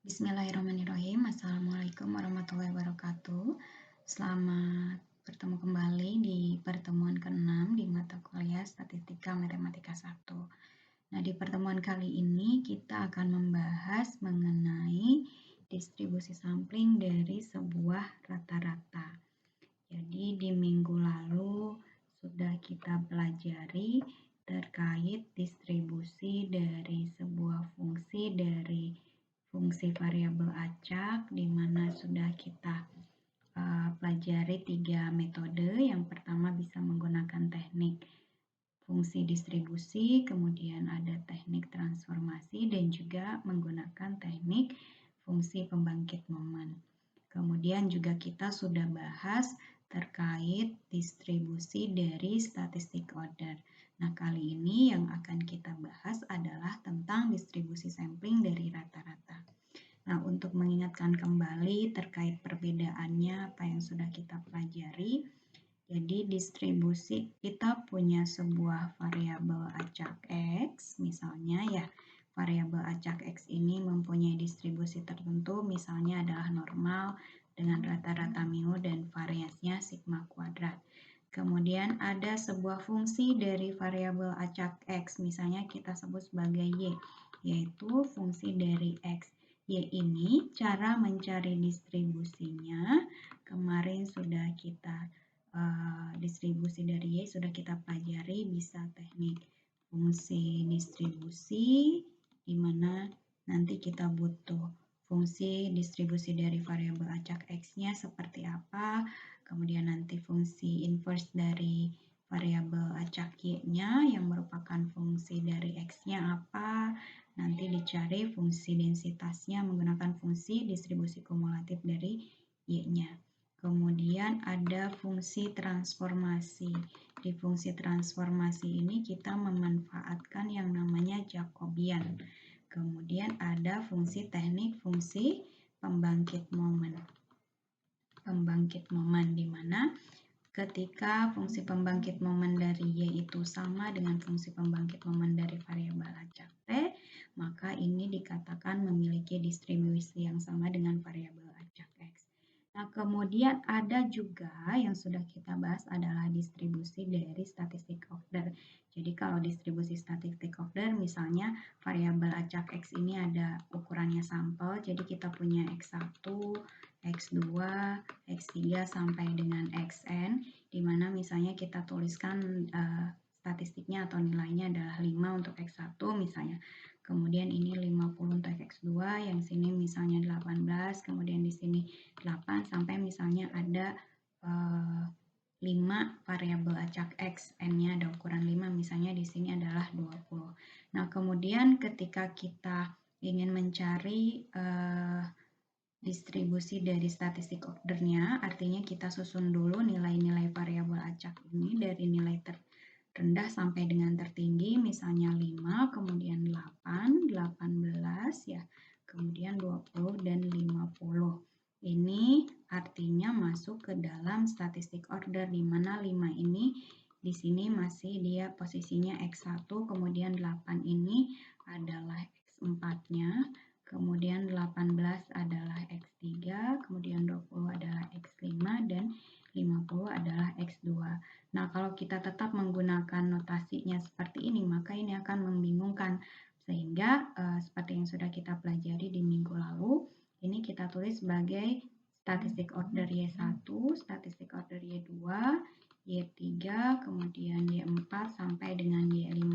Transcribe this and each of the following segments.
Bismillahirrahmanirrahim. Assalamualaikum warahmatullahi wabarakatuh. Selamat bertemu kembali di pertemuan ke-6 di mata kuliah Statistika Matematika 1. Nah, di pertemuan kali ini kita akan membahas mengenai distribusi sampling dari sebuah rata-rata. Jadi di minggu lalu sudah kita pelajari terkait distribusi dari sebuah fungsi dari fungsi variabel acak, di mana sudah kita pelajari 3 metode. Yang pertama bisa menggunakan teknik fungsi distribusi, kemudian ada teknik transformasi, dan juga menggunakan teknik fungsi pembangkit momen. Kemudian juga kita sudah bahas terkait distribusi dari statistik order. Nah, kali ini yang akan kita bahas adalah tentang distribusi sampling dari rata-rata. Nah, untuk mengingatkan kembali terkait perbedaannya apa yang sudah kita pelajari, jadi distribusi kita punya sebuah variabel acak X, misalnya ya, variabel acak X ini mempunyai distribusi tertentu, misalnya adalah normal dengan rata-rata mu dan variasinya sigma kuadrat. Kemudian ada sebuah fungsi dari variabel acak X, misalnya kita sebut sebagai Y, yaitu fungsi dari X. Y ini cara mencari distribusinya kemarin sudah kita distribusi dari Y sudah kita pelajari, bisa teknik fungsi distribusi, di mana nanti kita butuh fungsi distribusi dari variabel acak X-nya seperti apa, kemudian nanti fungsi inverse dari variabel acak Y-nya yang merupakan fungsi dari X-nya apa, nanti dicari fungsi densitasnya menggunakan fungsi distribusi kumulatif dari Y-nya. Kemudian ada fungsi transformasi. Di fungsi transformasi ini kita memanfaatkan yang namanya Jacobian. Kemudian ada fungsi teknik fungsi pembangkit momen. Pembangkit momen di mana ketika fungsi pembangkit momen dari Y itu sama dengan fungsi pembangkit momen dari variabel acak T, maka ini dikatakan memiliki distribusi yang sama dengan variabel acak X. Nah, kemudian ada juga yang sudah kita bahas adalah distribusi dari statistik order. Jadi kalau distribusi statistik order, misalnya variabel acak X ini ada ukurannya sampel, jadi kita punya X1, X2, X3 sampai dengan Xn, di mana misalnya kita tuliskan statistiknya atau nilainya adalah 5 untuk X1 misalnya. Kemudian ini 50 untuk X2, yang sini misalnya 18, kemudian di sini 8 sampai misalnya ada 5 variabel acak X, N-nya ada ukuran 5, misalnya di sini adalah 20. Nah, kemudian ketika kita ingin mencari distribusi dari statistik ordernya, artinya kita susun dulu nilai-nilai variabel acak ini dari nilai terendah sampai dengan tertinggi, misalnya 5, kemudian 8, 18 ya, kemudian 20 dan 50. Ini artinya masuk ke dalam statistik order, di mana 5 ini di sini masih dia posisinya X1, kemudian 8 ini adalah X4-nya, kemudian 18 adalah X3, kemudian 20 adalah X5, dan 50 adalah X2. Nah, kalau kita tetap menggunakan notasinya seperti ini, maka ini akan membingungkan. Sehingga seperti yang sudah kita pelajari di minggu lalu, ini kita tulis sebagai statistik order Y1, statistik order Y2, Y3, kemudian Y4 sampai dengan Y5.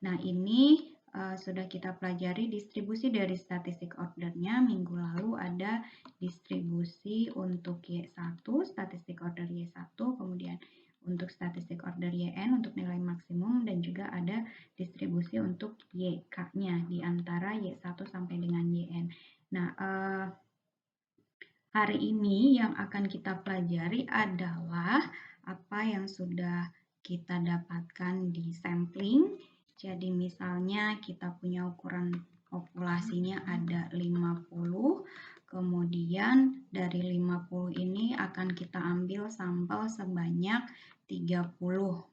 Nah, ini sudah kita pelajari distribusi dari statistik ordernya. Minggu lalu ada distribusi untuk Y1, statistik order Y1, kemudian untuk statistik order YN untuk nilai maksimum, dan juga ada distribusi untuk YK-nya di antara Y1 sampai dengan YN. Nah, hari ini yang akan kita pelajari adalah apa yang sudah kita dapatkan di sampling. Jadi misalnya kita punya ukuran populasinya ada 50, kemudian dari 50 ini akan kita ambil sampel sebanyak 30,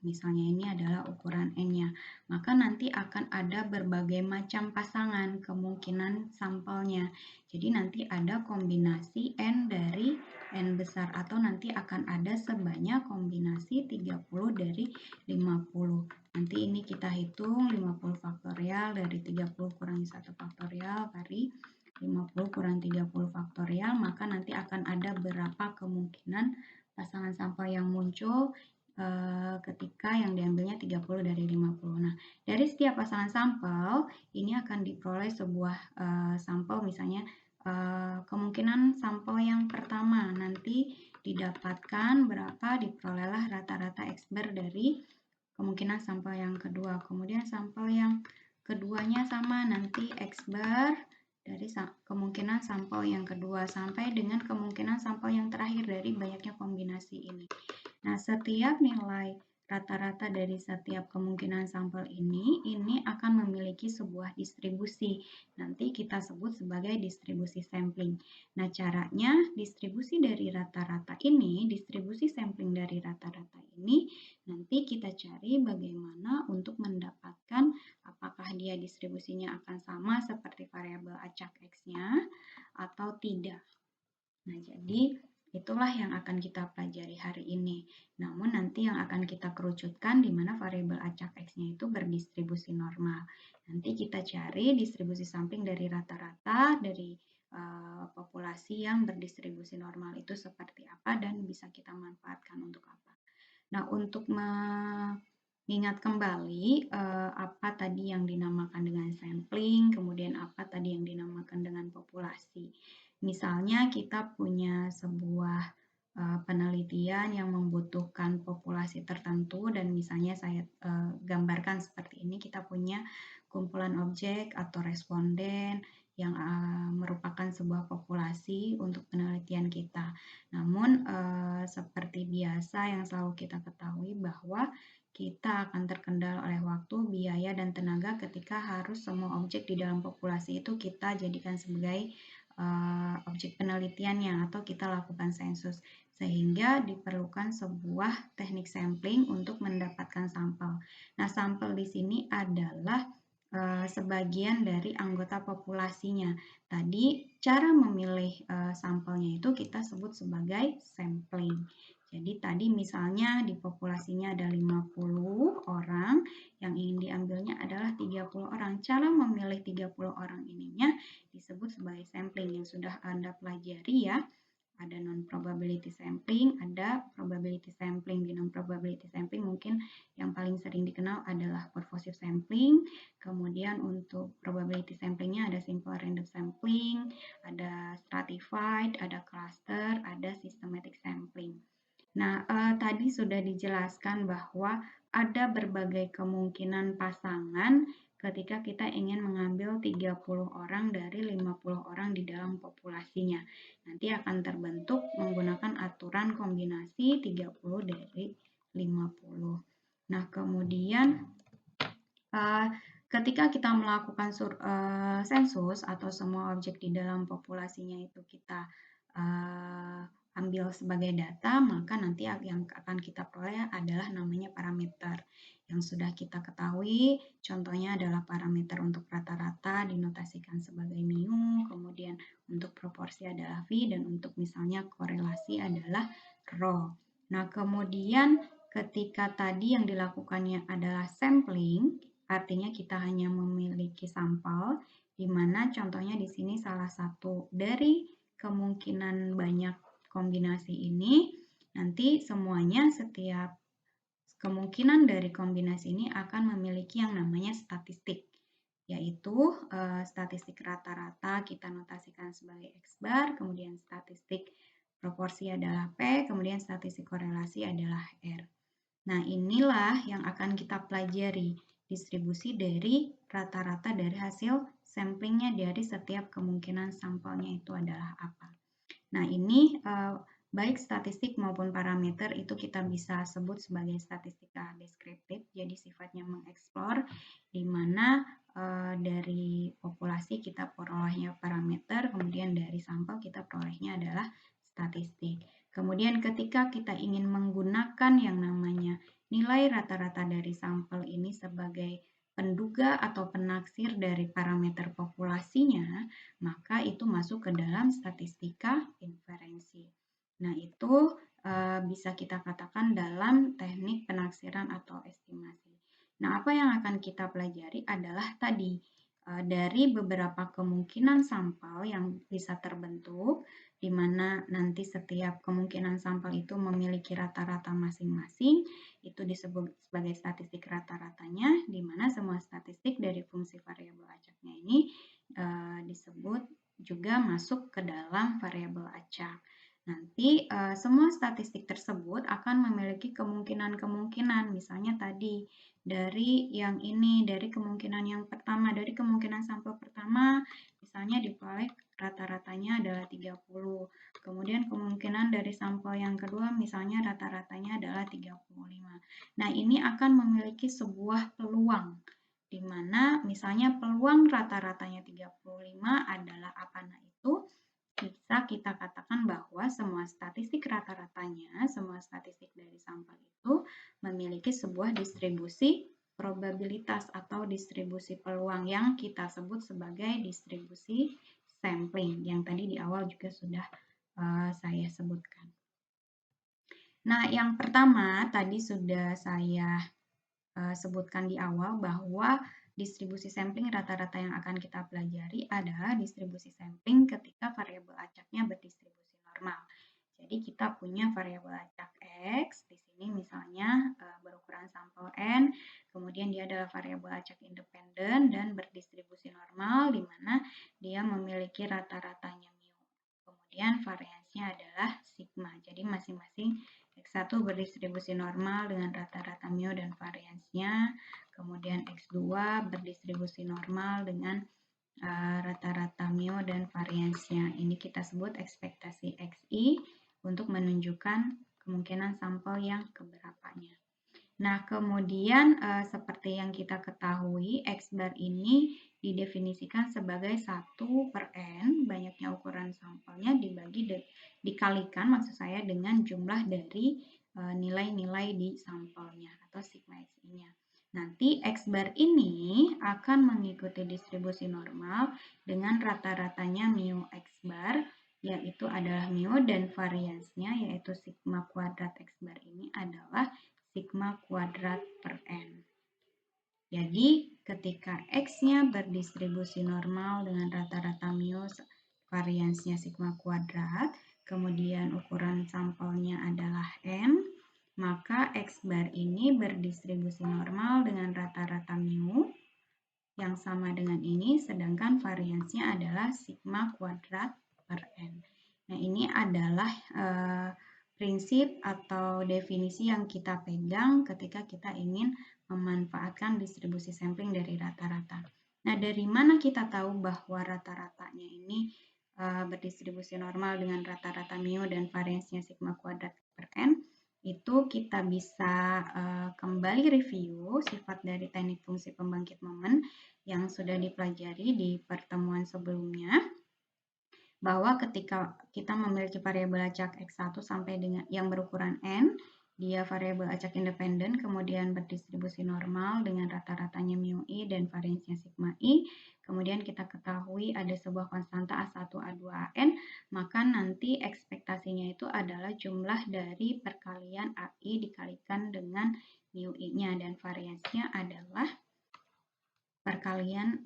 misalnya ini adalah ukuran N-nya. Maka nanti akan ada berbagai macam pasangan kemungkinan sampelnya. Jadi nanti ada kombinasi N dari N besar atau nanti akan ada sebanyak kombinasi 30 dari 50. Nanti ini kita hitung 50 faktorial dari 30 kurangi 1 faktorial kali 50 kurang 30 faktorial, maka nanti akan ada berapa kemungkinan pasangan sampel yang muncul ketika yang diambilnya 30 dari 50. Nah, dari setiap pasangan sampel, ini akan diperoleh sebuah sampel, misalnya kemungkinan sampel yang pertama nanti didapatkan berapa, diperolehlah rata-rata X bar dari kemungkinan sampel yang kedua. Kemudian sampel yang keduanya sama, nanti X bar dari kemungkinan sampel yang kedua sampai dengan kemungkinan sampel yang terakhir dari banyaknya kombinasi ini. Nah, setiap nilai rata-rata dari setiap kemungkinan sampel ini akan memiliki sebuah distribusi. Nanti kita sebut sebagai distribusi sampling. Nah, caranya distribusi dari rata-rata ini, distribusi sampling dari rata-rata ini, nanti kita cari bagaimana untuk mendapatkan apakah dia distribusinya akan sama seperti variabel acak X-nya atau tidak. Nah, jadi itulah yang akan kita pelajari hari ini. Namun nanti yang akan kita kerucutkan di mana variabel acak X-nya itu berdistribusi normal. Nanti kita cari distribusi sampling dari rata-rata dari populasi yang berdistribusi normal itu seperti apa dan bisa kita manfaatkan untuk apa. Nah, untuk mengingat kembali apa tadi yang dinamakan dengan sampling, kemudian apa tadi yang dinamakan dengan populasi. Misalnya kita punya sebuah penelitian yang membutuhkan populasi tertentu dan misalnya saya gambarkan seperti ini, kita punya kumpulan objek atau responden yang merupakan sebuah populasi untuk penelitian kita. Namun seperti biasa yang selalu kita ketahui bahwa kita akan terkendala oleh waktu, biaya, dan tenaga ketika harus semua objek di dalam populasi itu kita jadikan sebagai objek penelitiannya atau kita lakukan sensus, sehingga diperlukan sebuah teknik sampling untuk mendapatkan sampel. Nah, sampel di sini adalah sebagian dari anggota populasinya. Tadi cara memilih sampelnya itu kita sebut sebagai sampling. Jadi tadi misalnya di populasinya ada 50 orang, yang ingin diambilnya adalah 30 orang. Cara memilih 30 orang ininya disebut sebagai sampling yang sudah Anda pelajari ya. Ada non-probability sampling, ada probability sampling. Di non-probability sampling mungkin yang paling sering dikenal adalah purposive sampling. Kemudian untuk probability samplingnya ada simple random sampling, ada stratified, ada cluster, ada systematic sampling. Nah, tadi sudah dijelaskan bahwa ada berbagai kemungkinan pasangan ketika kita ingin mengambil 30 orang dari 50 orang di dalam populasinya. Nanti akan terbentuk menggunakan aturan kombinasi 30 dari 50. Nah, kemudian ketika kita melakukan sensus atau semua objek di dalam populasinya itu kita ambil sebagai data, maka nanti yang akan kita peroleh adalah namanya parameter. Yang sudah kita ketahui, contohnya adalah parameter untuk rata-rata dinotasikan sebagai mu, kemudian untuk proporsi adalah V, dan untuk misalnya korelasi adalah rho. Nah, kemudian ketika tadi yang dilakukannya adalah sampling, artinya kita hanya memiliki sampel, di mana contohnya di sini salah satu dari kemungkinan banyak kombinasi ini, nanti semuanya setiap kemungkinan dari kombinasi ini akan memiliki yang namanya statistik, yaitu statistik rata-rata kita notasikan sebagai X bar, kemudian statistik proporsi adalah P, kemudian statistik korelasi adalah R. Nah, inilah yang akan kita pelajari, distribusi dari rata-rata dari hasil samplingnya dari setiap kemungkinan sampelnya itu adalah apa. Nah, ini baik statistik maupun parameter itu kita bisa sebut sebagai statistika deskriptif, jadi sifatnya mengeksplor, di mana dari populasi kita perolehnya parameter, kemudian dari sampel kita perolehnya adalah statistik. Kemudian ketika kita ingin menggunakan yang namanya nilai rata-rata dari sampel ini sebagai penduga atau penaksir dari parameter populasinya, maka itu masuk ke dalam statistika inferensi. Nah, itu bisa kita katakan dalam teknik penaksiran atau estimasi. Nah, apa yang akan kita pelajari adalah tadi dari beberapa kemungkinan sampel yang bisa terbentuk, di mana nanti setiap kemungkinan sampel itu memiliki rata-rata masing-masing, itu disebut sebagai statistik rata-ratanya, di mana semua statistik dari fungsi variabel acaknya ini disebut juga masuk ke dalam variabel acak. Nanti semua statistik tersebut akan memiliki kemungkinan-kemungkinan, misalnya tadi dari yang ini, dari kemungkinan yang pertama, dari kemungkinan sampel pertama, misalnya diperoleh rata-ratanya adalah 30. Kemudian kemungkinan dari sampel yang kedua misalnya rata-ratanya adalah 35. Nah, ini akan memiliki sebuah peluang, di mana misalnya peluang rata-ratanya 35 adalah apa? Nah, itu bisa kita katakan bahwa semua statistik rata-ratanya, semua statistik dari sampel itu memiliki sebuah distribusi probabilitas atau distribusi peluang yang kita sebut sebagai distribusi sampling, yang tadi di awal juga sudah saya sebutkan. Nah, yang pertama tadi sudah saya sebutkan di awal bahwa distribusi sampling rata-rata yang akan kita pelajari adalah distribusi sampling ketika variabel acaknya berdistribusi normal. Jadi kita punya variabel acak X, di sini misalnya berukuran sampel N, kemudian dia adalah variabel acak independen dan berdistribusi normal, di mana dia memiliki rata-ratanya mu. Kemudian variansnya adalah sigma. Jadi masing-masing X1 berdistribusi normal dengan rata-rata mu dan variansnya, kemudian X2 berdistribusi normal dengan rata-rata mu dan variansnya. Ini kita sebut ekspektasi XI untuk menunjukkan kemungkinan sampel yang keberapanya. Nah, kemudian seperti yang kita ketahui, X bar ini didefinisikan sebagai 1 per N, banyaknya ukuran sampelnya dikalikan maksud saya dengan jumlah dari nilai-nilai di sampelnya atau sigma XI-nya. Nanti X bar ini akan mengikuti distribusi normal dengan rata-ratanya mu X bar, yaitu adalah mu, dan variansnya yaitu sigma kuadrat X bar ini adalah sigma kuadrat per N. Jadi ketika X-nya berdistribusi normal dengan rata-rata mu, variansnya sigma kuadrat, kemudian ukuran sampelnya adalah N, maka X bar ini berdistribusi normal dengan rata-rata mu yang sama dengan ini, sedangkan variansnya adalah sigma kuadrat per N. Nah, ini adalah prinsip atau definisi yang kita pegang ketika kita ingin memanfaatkan distribusi sampling dari rata-rata. Nah, dari mana kita tahu bahwa rata-ratanya ini berdistribusi normal dengan rata-rata mu dan variansnya sigma kuadrat per N? Itu kita bisa kembali review sifat dari teknik fungsi pembangkit momen yang sudah dipelajari di pertemuan sebelumnya, bahwa ketika kita memiliki variabel acak X1 sampai dengan yang berukuran N, dia variabel acak independen, kemudian berdistribusi normal dengan rata-ratanya mu I dan variansnya sigma I, kemudian kita ketahui ada sebuah konstanta A1, A2, AN, maka nanti ekspektasinya itu adalah jumlah dari perkalian AI dikalikan dengan mu I-nya, dan variansnya adalah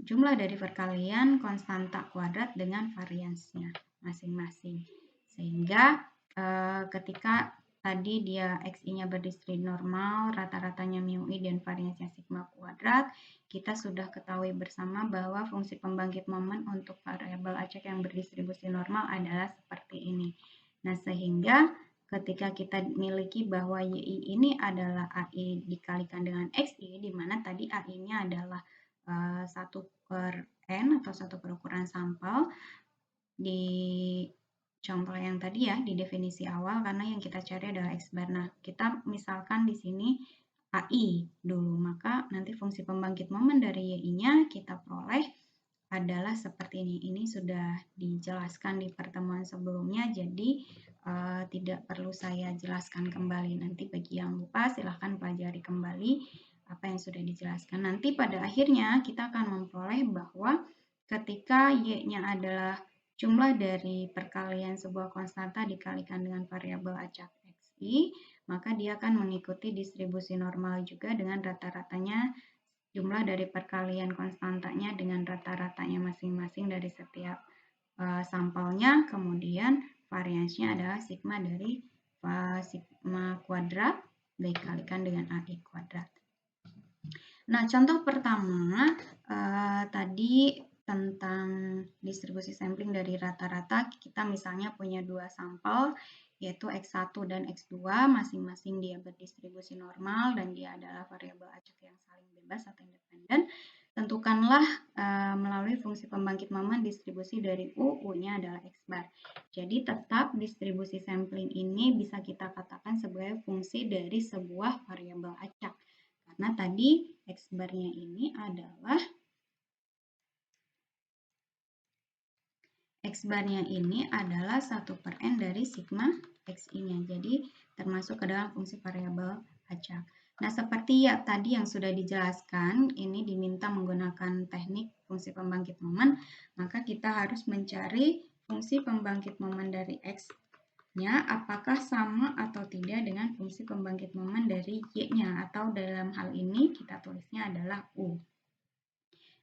jumlah dari perkalian konstanta kuadrat dengan variansnya masing-masing. Sehingga ketika tadi dia XI-nya berdistribusi normal, rata-ratanya mu I dan variansnya sigma kuadrat, kita sudah ketahui bersama bahwa fungsi pembangkit momen untuk variabel acak yang berdistribusi normal adalah seperti ini. Nah, sehingga ketika kita miliki bahwa YI ini adalah AI dikalikan dengan XI, di mana tadi AI-nya adalah 1 per N atau 1 per ukuran sampel di contoh yang tadi ya, di definisi awal, karena yang kita cari adalah X bar. Nah, kita misalkan di sini AI dulu, maka nanti fungsi pembangkit momen dari YI-nya kita peroleh adalah seperti ini. Ini sudah dijelaskan di pertemuan sebelumnya, jadi tidak perlu saya jelaskan kembali. Nanti bagi yang lupa silahkan pelajari kembali apa yang sudah dijelaskan. Nanti pada akhirnya kita akan memperoleh bahwa ketika Y-nya adalah jumlah dari perkalian sebuah konstanta dikalikan dengan variabel acak XI, maka dia akan mengikuti distribusi normal juga dengan rata-ratanya jumlah dari perkalian konstantanya dengan rata-ratanya masing-masing dari setiap sampelnya, kemudian variansnya adalah sigma dari sigma kuadrat dikalikan dengan AI kuadrat. Nah, contoh pertama tadi tentang distribusi sampling dari rata-rata, kita misalnya punya dua sampel, yaitu X1 dan X2, masing-masing dia berdistribusi normal dan dia adalah variabel acak yang saling bebas atau independen. Tentukanlah melalui fungsi pembangkit momen distribusi dari U-nya adalah X bar. Jadi tetap distribusi sampling ini bisa kita katakan sebagai fungsi dari sebuah variabel acak. Karena tadi X bar-nya ini adalah X bar-nya ini adalah 1/n dari sigma XI-nya. Jadi termasuk ke dalam fungsi variabel acak. Nah, seperti ya tadi yang sudah dijelaskan, ini diminta menggunakan teknik fungsi pembangkit momen, maka kita harus mencari fungsi pembangkit momen dari X-nya apakah sama atau tidak dengan fungsi pembangkit momen dari Y-nya, atau dalam hal ini kita tulisnya adalah U.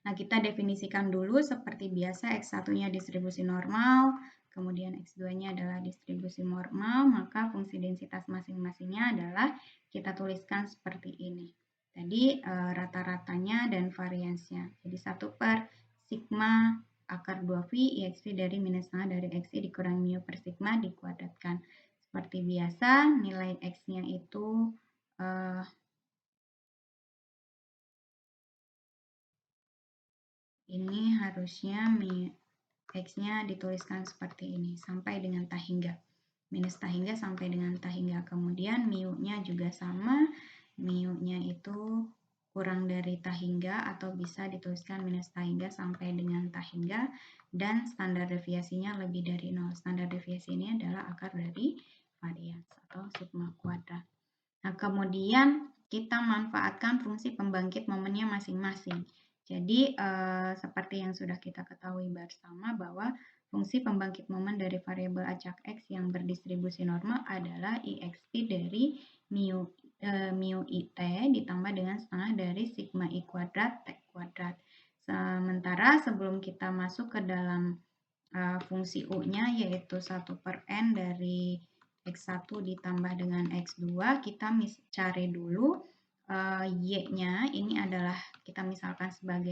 Nah, kita definisikan dulu seperti biasa, X1-nya distribusi normal, kemudian X2-nya adalah distribusi normal, maka fungsi densitas masing-masingnya adalah kita tuliskan seperti ini. Tadi rata-ratanya dan variansnya. Jadi 1 per sigma akar 2V IXV dari minus setengah dari XI dikurangi mu per sigma dikuadratkan. Seperti biasa, nilai X-nya itu ini harusnya X-nya dituliskan seperti ini, sampai dengan tah hingga. Minus tah hingga sampai dengan tah hingga. Kemudian mu-nya juga sama, mu-nya itu kurang dari tah hingga atau bisa dituliskan minus tah hingga sampai dengan tah hingga, dan standar deviasinya lebih dari 0. Standar deviasi ini adalah akar dari varians atau sigma kuadrat. Nah, kemudian kita manfaatkan fungsi pembangkit momennya masing-masing. Jadi, seperti yang sudah kita ketahui bersama bahwa fungsi pembangkit momen dari variabel acak X yang berdistribusi normal adalah IXP dari mu IT ditambah dengan setengah dari sigma I kuadrat T kuadrat. Sementara sebelum kita masuk ke dalam fungsi U-nya yaitu 1/n dari X1 ditambah dengan X2, kita cari dulu Y-nya, ini adalah kita misalkan sebagai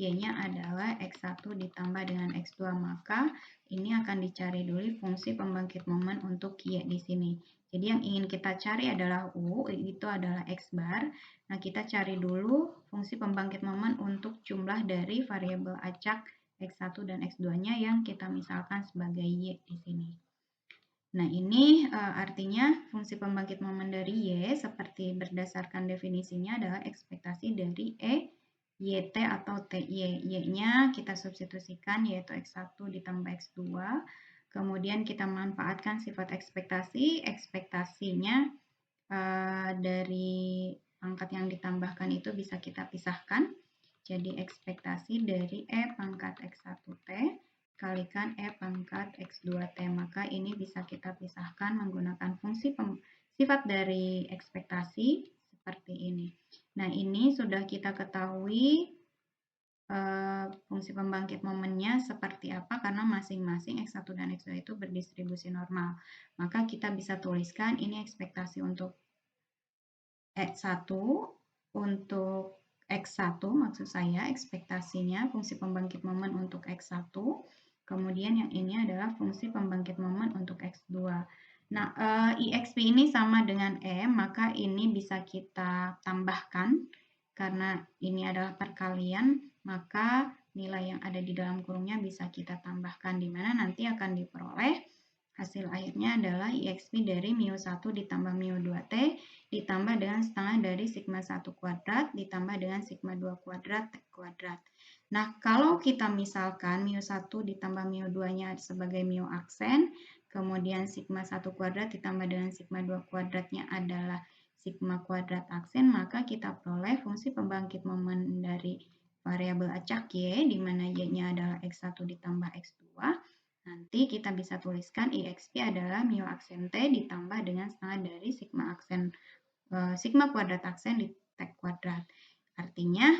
Y-nya adalah X1 ditambah dengan X2, maka ini akan dicari dulu fungsi pembangkit momen untuk Y di sini. Jadi yang ingin kita cari adalah U, itu adalah X bar. Nah, kita cari dulu fungsi pembangkit momen untuk jumlah dari variabel acak X1 dan X2-nya yang kita misalkan sebagai Y di sini. Nah, ini artinya fungsi pembangkit momen dari Y seperti berdasarkan definisinya adalah ekspektasi dari YT atau TY. Y-nya kita substitusikan yaitu X1 ditambah X2. Kemudian kita manfaatkan sifat ekspektasi. Ekspektasinya dari pangkat yang ditambahkan itu bisa kita pisahkan. Jadi ekspektasi dari E pangkat X1T kalikan E pangkat X2T. Maka ini bisa kita pisahkan menggunakan fungsi sifat dari ekspektasi seperti ini. Nah, ini sudah kita ketahui fungsi pembangkit momennya seperti apa karena masing-masing X1 dan X2 itu berdistribusi normal. Maka kita bisa tuliskan ini ekspektasi untuk X1, untuk X1 maksud saya ekspektasinya fungsi pembangkit momen untuk X1, kemudian yang ini adalah fungsi pembangkit momen untuk X2. Nah, IXP ini sama dengan E, maka ini bisa kita tambahkan karena ini adalah perkalian, maka nilai yang ada di dalam kurungnya bisa kita tambahkan, di mana nanti akan diperoleh hasil akhirnya adalah IXP dari mu1 ditambah mu2T ditambah dengan setengah dari sigma 1 kuadrat ditambah dengan sigma 2 kuadrat T kuadrat. Nah, kalau kita misalkan μ1 ditambah μ2-nya sebagai μ aksen, kemudian sigma 1 kuadrat ditambah dengan sigma 2 kuadratnya adalah sigma kuadrat aksen, maka kita peroleh fungsi pembangkit momen dari variabel acak Y, di mana Y-nya adalah X1 ditambah X2. Nanti kita bisa tuliskan IXP adalah μ aksen T ditambah dengan setengah dari sigma kuadrat aksen di T kuadrat. Artinya,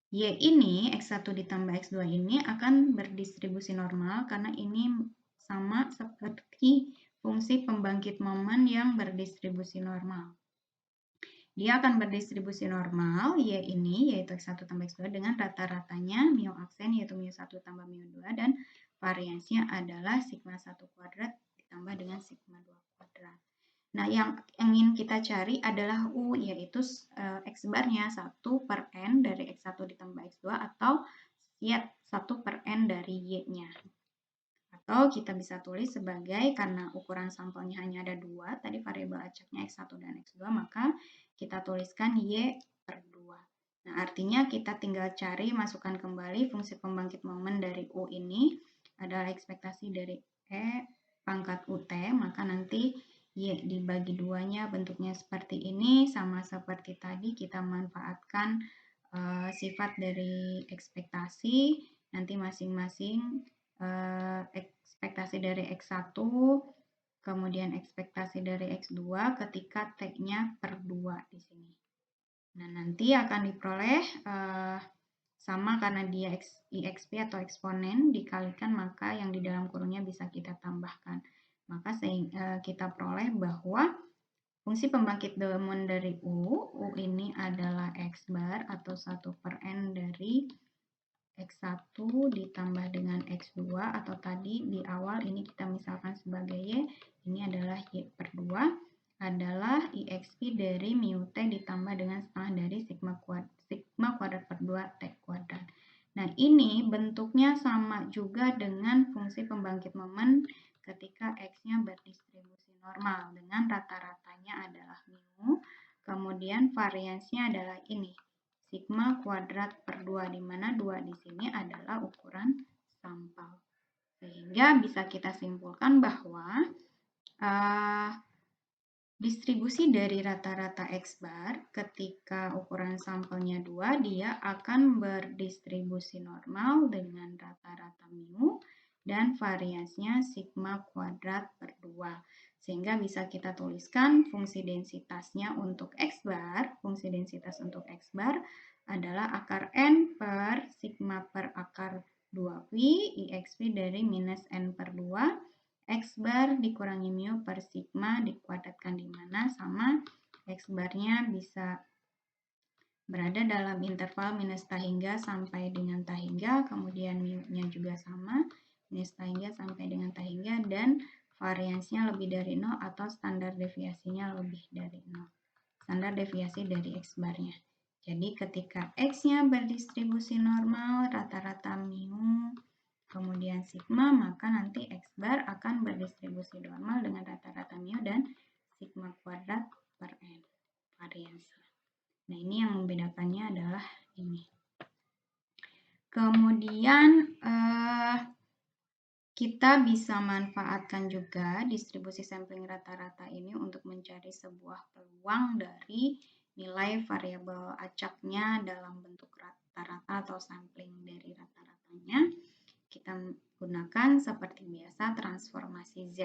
Y ini, X1 ditambah X2 ini akan berdistribusi normal karena ini sama seperti fungsi pembangkit momen yang berdistribusi normal. Dia akan berdistribusi normal, Y ini, yaitu X1 tambah X2 dengan rata-ratanya μ aksen, yaitu μ1 tambah μ2, dan variansinya adalah sigma 1 kuadrat ditambah dengan sigma 2 kuadrat. Nah, yang ingin kita cari adalah U, yaitu X barnya 1 per N dari X1 ditambah X2 atau Y 1 per N dari Y-nya. Atau kita bisa tulis sebagai, karena ukuran sampelnya hanya ada 2, tadi variabel acaknya X1 dan X2, maka kita tuliskan Y per 2. Nah, artinya kita tinggal cari, masukkan kembali fungsi pembangkit momen dari U ini adalah ekspektasi dari E pangkat UT, maka nanti Y dibagi 2-nya bentuknya seperti ini, sama seperti tadi kita manfaatkan sifat dari ekspektasi, nanti masing-masing ekspektasi dari X1, kemudian ekspektasi dari X2 ketika T-nya per 2 di sini. Nah, nanti akan diperoleh sama karena dia IXP atau eksponen dikalikan, maka yang di dalam kurungnya bisa kita tambahkan. Maka kita peroleh bahwa fungsi pembangkit momen dari U ini adalah X bar atau 1 per N dari X1 ditambah dengan X2, atau tadi di awal ini kita misalkan sebagai Y, ini adalah Y per 2, adalah IXP dari μ T ditambah dengan setengah dari sigma kuadrat per 2 T kuadrat. Nah, ini bentuknya sama juga dengan fungsi pembangkit momen ketika X-nya berdistribusi normal, dengan rata-ratanya adalah μ, kemudian variansinya adalah ini, sigma kuadrat per 2, di mana 2 di sini adalah ukuran sampel. Sehingga bisa kita simpulkan bahwa distribusi dari rata-rata X bar ketika ukuran sampelnya 2, dia akan berdistribusi normal dengan rata-rata μ dan variansinya sigma kuadrat per 2. Sehingga bisa kita tuliskan fungsi densitasnya untuk X bar, fungsi densitas untuk X bar adalah akar N per sigma per akar 2 pi IXP dari minus N per 2 X bar dikurangi μ per sigma dikuadratkan, di mana sama X barnya bisa berada dalam interval minus tahingga sampai dengan tahingga, kemudian μ-nya juga sama, minus tahingga sampai dengan tahingga, dan variansinya lebih dari 0 atau standar deviasinya lebih dari 0. Standar deviasi dari X barnya. Jadi ketika X-nya berdistribusi normal, rata-rata μ, kemudian sigma, maka nanti X bar akan berdistribusi normal dengan rata-rata μ dan sigma kuadrat per N, variansi. Nah, ini yang membedakannya adalah ini. Kemudian kita bisa manfaatkan juga distribusi sampling rata-rata ini untuk mencari sebuah peluang dari nilai variabel acaknya dalam bentuk rata-rata atau sampling dari rata-ratanya. Kita gunakan seperti biasa transformasi Z.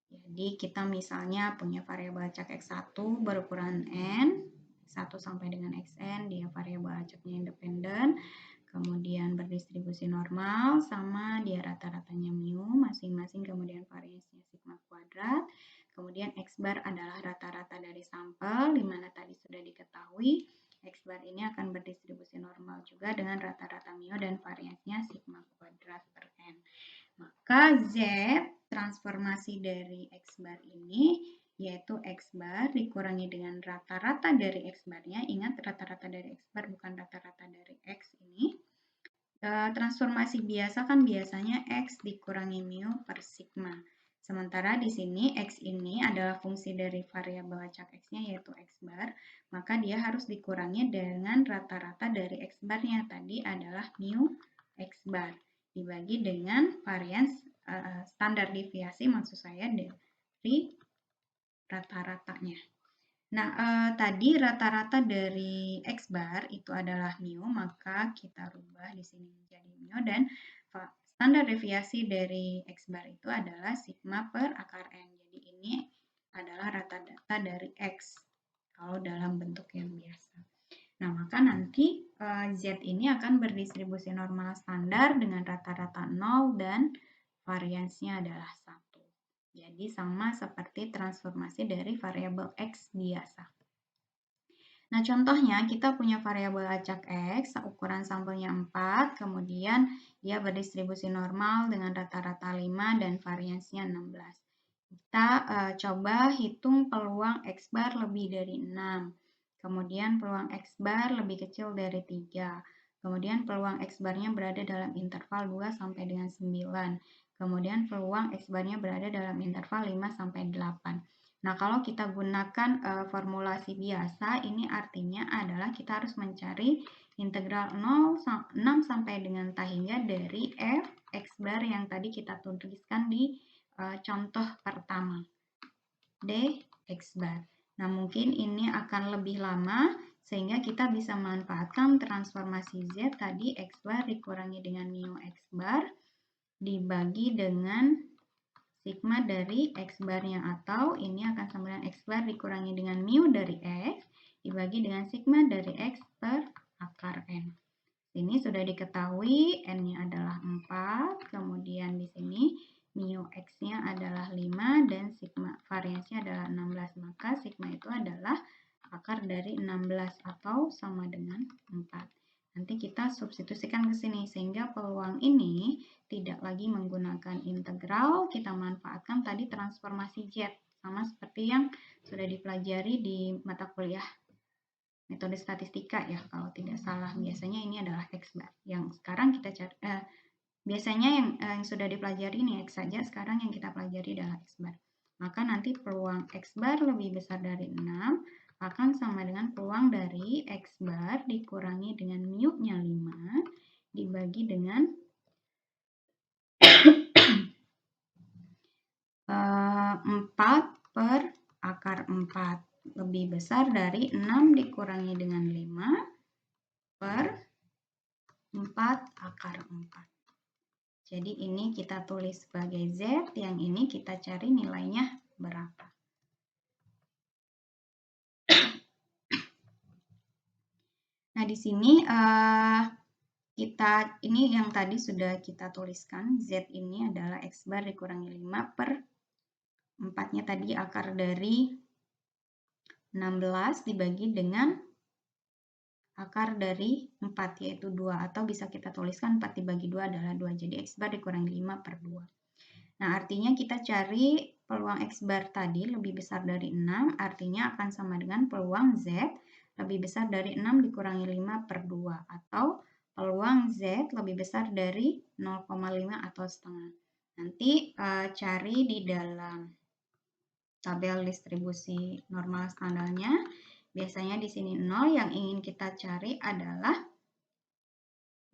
Jadi kita misalnya punya variabel acak X1 berukuran N, 1 sampai dengan Xn, dia variabel acaknya independen, kemudian berdistribusi normal, sama dia rata-ratanya μ masing-masing, kemudian variansinya sigma kuadrat, kemudian X bar adalah rata-rata dari sampel, di mana tadi sudah diketahui X bar ini akan berdistribusi normal juga dengan rata-rata μ dan variansinya sigma kuadrat per N. Maka Z transformasi dari X bar ini yaitu X bar dikurangi dengan rata-rata dari X barnya. Ingat, rata-rata dari X bar bukan rata-rata dari X ini. Transformasi biasa kan biasanya X dikurangi μ per sigma. Sementara di sini X ini adalah fungsi dari variabel acak X-nya yaitu X bar, maka dia harus dikurangi dengan rata-rata dari X bar-nya tadi adalah mu X bar dibagi dengan varians standar deviasi maksud saya dari rata-ratanya. Nah, tadi rata-rata dari X bar itu adalah mu, maka kita rubah di sini menjadi mu dan standar deviasi dari X bar itu adalah sigma per akar N. Jadi ini adalah rata-rata dari X kalau dalam bentuk yang biasa. Nah, maka nanti Z ini akan berdistribusi normal standar dengan rata-rata 0 dan variansnya adalah 1. Jadi sama seperti transformasi dari variabel X biasa. Nah, contohnya kita punya variabel acak X, ukuran sampelnya 4, kemudian dia berdistribusi normal dengan rata-rata 5 dan variansnya 16. Kita coba hitung peluang X bar lebih dari 6. Kemudian peluang X bar lebih kecil dari 3. Kemudian peluang X barnya berada dalam interval 2 sampai dengan 9. Kemudian peluang X barnya berada dalam interval 5 sampai 8. Nah, kalau kita gunakan formulasi biasa, ini artinya adalah kita harus mencari integral 6 sampai dengan T hingga dari f X bar yang tadi kita tuliskan di contoh pertama, dx bar. Nah, mungkin ini akan lebih lama, sehingga kita bisa memanfaatkan transformasi Z tadi X bar dikurangi dengan mu X bar, dibagi dengan sigma dari X barnya, atau ini akan sama dengan X bar dikurangi dengan mu dari X, dibagi dengan sigma dari X per akar N. Ini sudah diketahui N-nya adalah 4, kemudian di sini mu X-nya adalah 5, dan sigma variansnya adalah 16, maka sigma itu adalah akar dari 16 atau sama dengan 4. Nanti kita substitusikan ke sini, sehingga peluang ini tidak lagi menggunakan integral, kita manfaatkan tadi transformasi Z, sama seperti yang sudah dipelajari di mata kuliah metode statistika ya, kalau tidak salah. Biasanya ini adalah X bar. Yang sekarang kita cari, biasanya yang sudah dipelajari ini X saja, sekarang yang kita pelajari adalah X bar. Maka nanti peluang X bar lebih besar dari 6 akan sama dengan peluang dari X bar dikurangi dengan mu-nya 5 dibagi dengan 4 per akar 4 lebih besar dari 6 dikurangi dengan 5 per 4 akar 4. Jadi ini kita tulis sebagai Z, yang ini kita cari nilainya berapa. Nah, di sini ini yang tadi sudah kita tuliskan, Z ini adalah X bar dikurangi 5 per 4-nya tadi akar dari 16 dibagi dengan akar dari 4, yaitu 2, atau bisa kita tuliskan 4 dibagi 2 adalah 2, jadi X bar dikurangi 5 per 2. Nah, artinya kita cari peluang X bar tadi lebih besar dari 6, artinya akan sama dengan peluang Z lebih besar dari 6 dikurangi 5 per 2, atau peluang Z lebih besar dari 0,5 atau setengah. Nanti cari di dalam tabel distribusi normal standarnya. Biasanya di sini 0, yang ingin kita cari adalah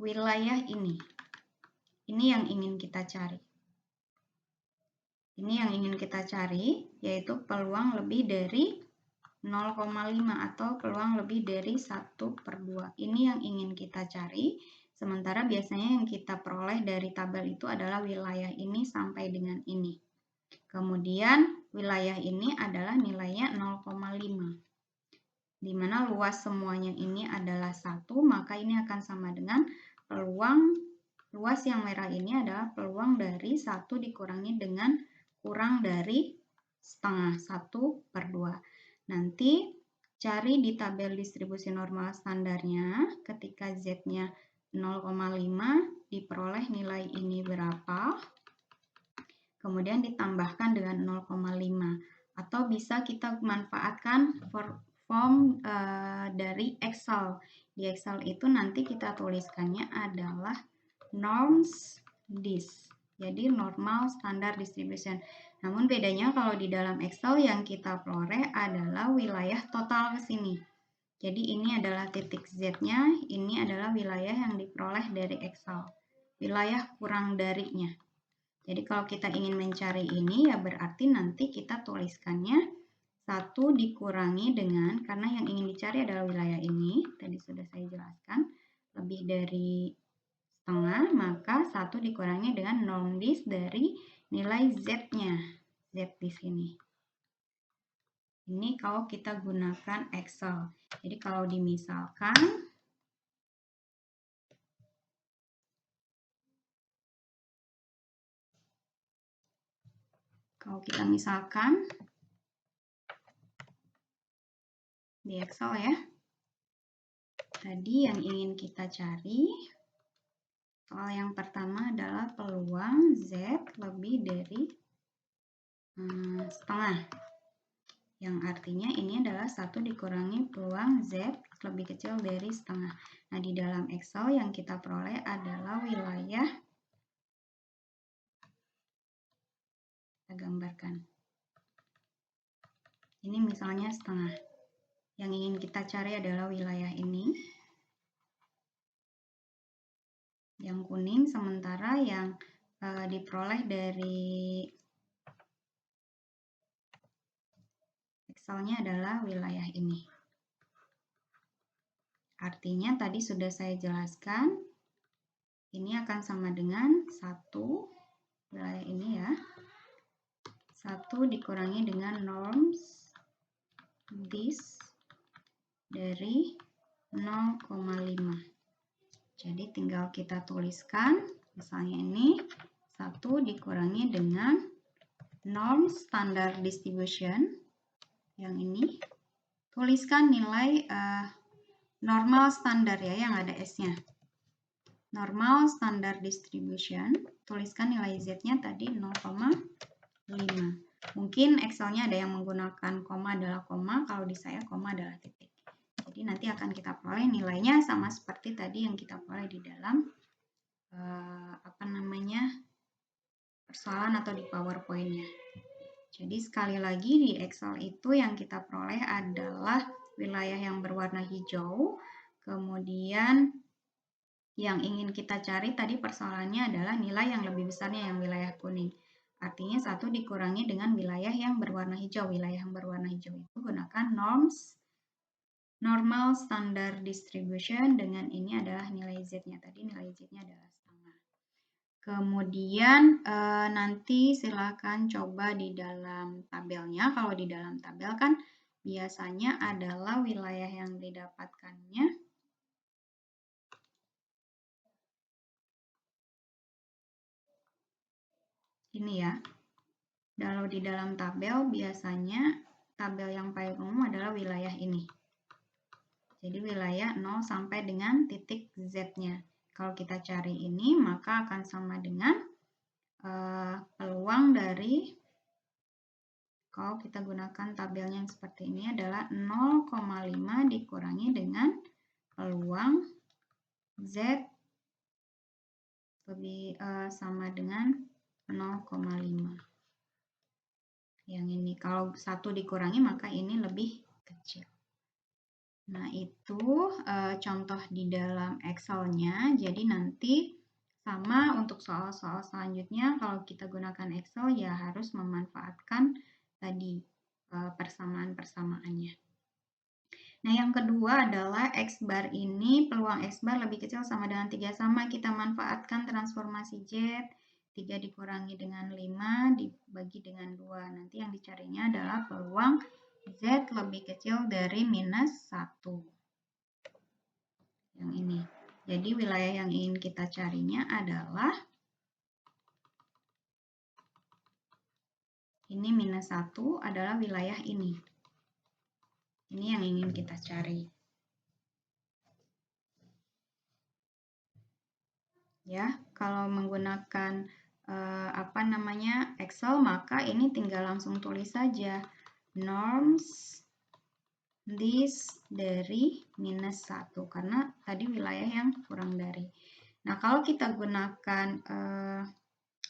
wilayah ini. Ini yang ingin kita cari. Ini yang ingin kita cari, yaitu peluang lebih dari 0,5 atau peluang lebih dari 1 per 2. Ini yang ingin kita cari, sementara biasanya yang kita peroleh dari tabel itu adalah wilayah ini sampai dengan ini. Kemudian wilayah ini adalah nilainya 0,5. Di mana luas semuanya ini adalah 1, maka ini akan sama dengan peluang luas yang merah ini adalah peluang dari 1 dikurangi dengan kurang dari setengah, 1 per 2. Nanti cari di tabel distribusi normal standarnya, ketika Z-nya 0,5 diperoleh nilai ini berapa, kemudian ditambahkan dengan 0,5, atau bisa kita manfaatkan form dari Excel. Di Excel itu nanti kita tuliskannya adalah norms dis. Jadi normal standard distribution. Namun bedanya kalau di dalam Excel yang kita peroleh adalah wilayah total ke sini. Jadi ini adalah titik Z-nya, ini adalah wilayah yang diperoleh dari Excel. Wilayah kurang darinya. Jadi kalau kita ingin mencari ini, ya berarti nanti kita tuliskannya 1 dikurangi dengan, karena yang ingin dicari adalah wilayah ini, tadi sudah saya jelaskan, lebih dari setengah, maka 1 dikurangi dengan norm dis dari nilai Z-nya. Z di sini. Ini kalau kita gunakan Excel. Jadi kalau dimisalkan, kalau kita misalkan di Excel ya, tadi yang ingin kita cari, soal yang pertama adalah peluang Z lebih dari setengah. Yang artinya ini adalah 1 dikurangi peluang Z lebih kecil dari setengah. Nah, di dalam Excel yang kita peroleh adalah wilayah, kita gambarkan. Ini misalnya setengah. Yang ingin kita cari adalah wilayah ini. Yang kuning, sementara yang diperoleh dari Excelnya adalah wilayah ini. Artinya tadi sudah saya jelaskan, ini akan sama dengan 1, wilayah ini ya, 1 dikurangi dengan norms dis dari 0,5. Jadi tinggal kita tuliskan, misalnya ini 1 dikurangi dengan norm standard distribution, yang ini, tuliskan nilai normal standar ya, yang ada S-nya. Normal standard distribution, tuliskan nilai Z-nya tadi 0,5. Mungkin Excel-nya ada yang menggunakan koma adalah koma, kalau di saya koma adalah titik. Jadi nanti akan kita peroleh nilainya sama seperti tadi yang kita peroleh di dalam persoalan atau di PowerPoint-nya. Jadi sekali lagi di Excel itu yang kita peroleh adalah wilayah yang berwarna hijau, kemudian yang ingin kita cari tadi persoalannya adalah nilai yang lebih besarnya yang wilayah kuning. Artinya 1 dikurangi dengan wilayah yang berwarna hijau. Wilayah yang berwarna hijau itu gunakan normal standard distribution, dengan ini adalah nilai Z-nya. Tadi nilai Z-nya adalah setengah. Kemudian nanti silakan coba di dalam tabelnya. Kalau di dalam tabel kan biasanya adalah wilayah yang didapatkannya ini ya. Kalau di dalam tabel biasanya tabel yang paling umum adalah wilayah ini. Jadi wilayah 0 sampai dengan titik Z-nya. Kalau kita cari ini maka akan sama dengan peluang dari, kalau kita gunakan tabelnya yang seperti ini adalah 0,5 dikurangi dengan peluang Z lebih sama dengan 0,5. Yang ini kalau 1 dikurangi maka ini lebih kecil. Nah, itu contoh di dalam Excel-nya. Jadi nanti sama untuk soal-soal selanjutnya, kalau kita gunakan Excel ya harus memanfaatkan tadi persamaan-persamaannya. Nah, yang kedua adalah X bar ini, peluang X bar lebih kecil sama dengan 3, sama kita manfaatkan transformasi Z, 3 dikurangi dengan 5 dibagi dengan 2. Nanti yang dicarinya adalah peluang Z lebih kecil dari minus 1. Yang ini. Jadi wilayah yang ingin kita carinya adalah ini minus 1 adalah wilayah ini. Ini yang ingin kita cari. Ya, kalau menggunakan Excel, maka ini tinggal langsung tulis saja norms dis dari minus 1, karena tadi wilayah yang kurang dari. Nah, kalau kita gunakan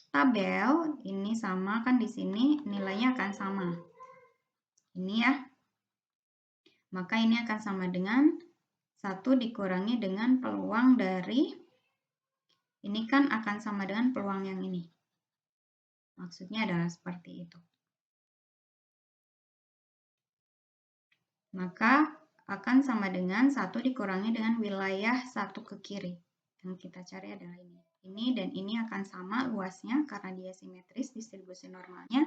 tabel ini sama kan, di sini nilainya akan sama. Ini ya. Maka ini akan sama dengan 1 dikurangi dengan peluang dari, ini kan akan sama dengan peluang yang ini. Maksudnya adalah seperti itu. Maka akan sama dengan 1 dikurangi dengan wilayah 1 ke kiri. Yang kita cari adalah ini. Ini dan ini akan sama luasnya karena dia simetris distribusi normalnya.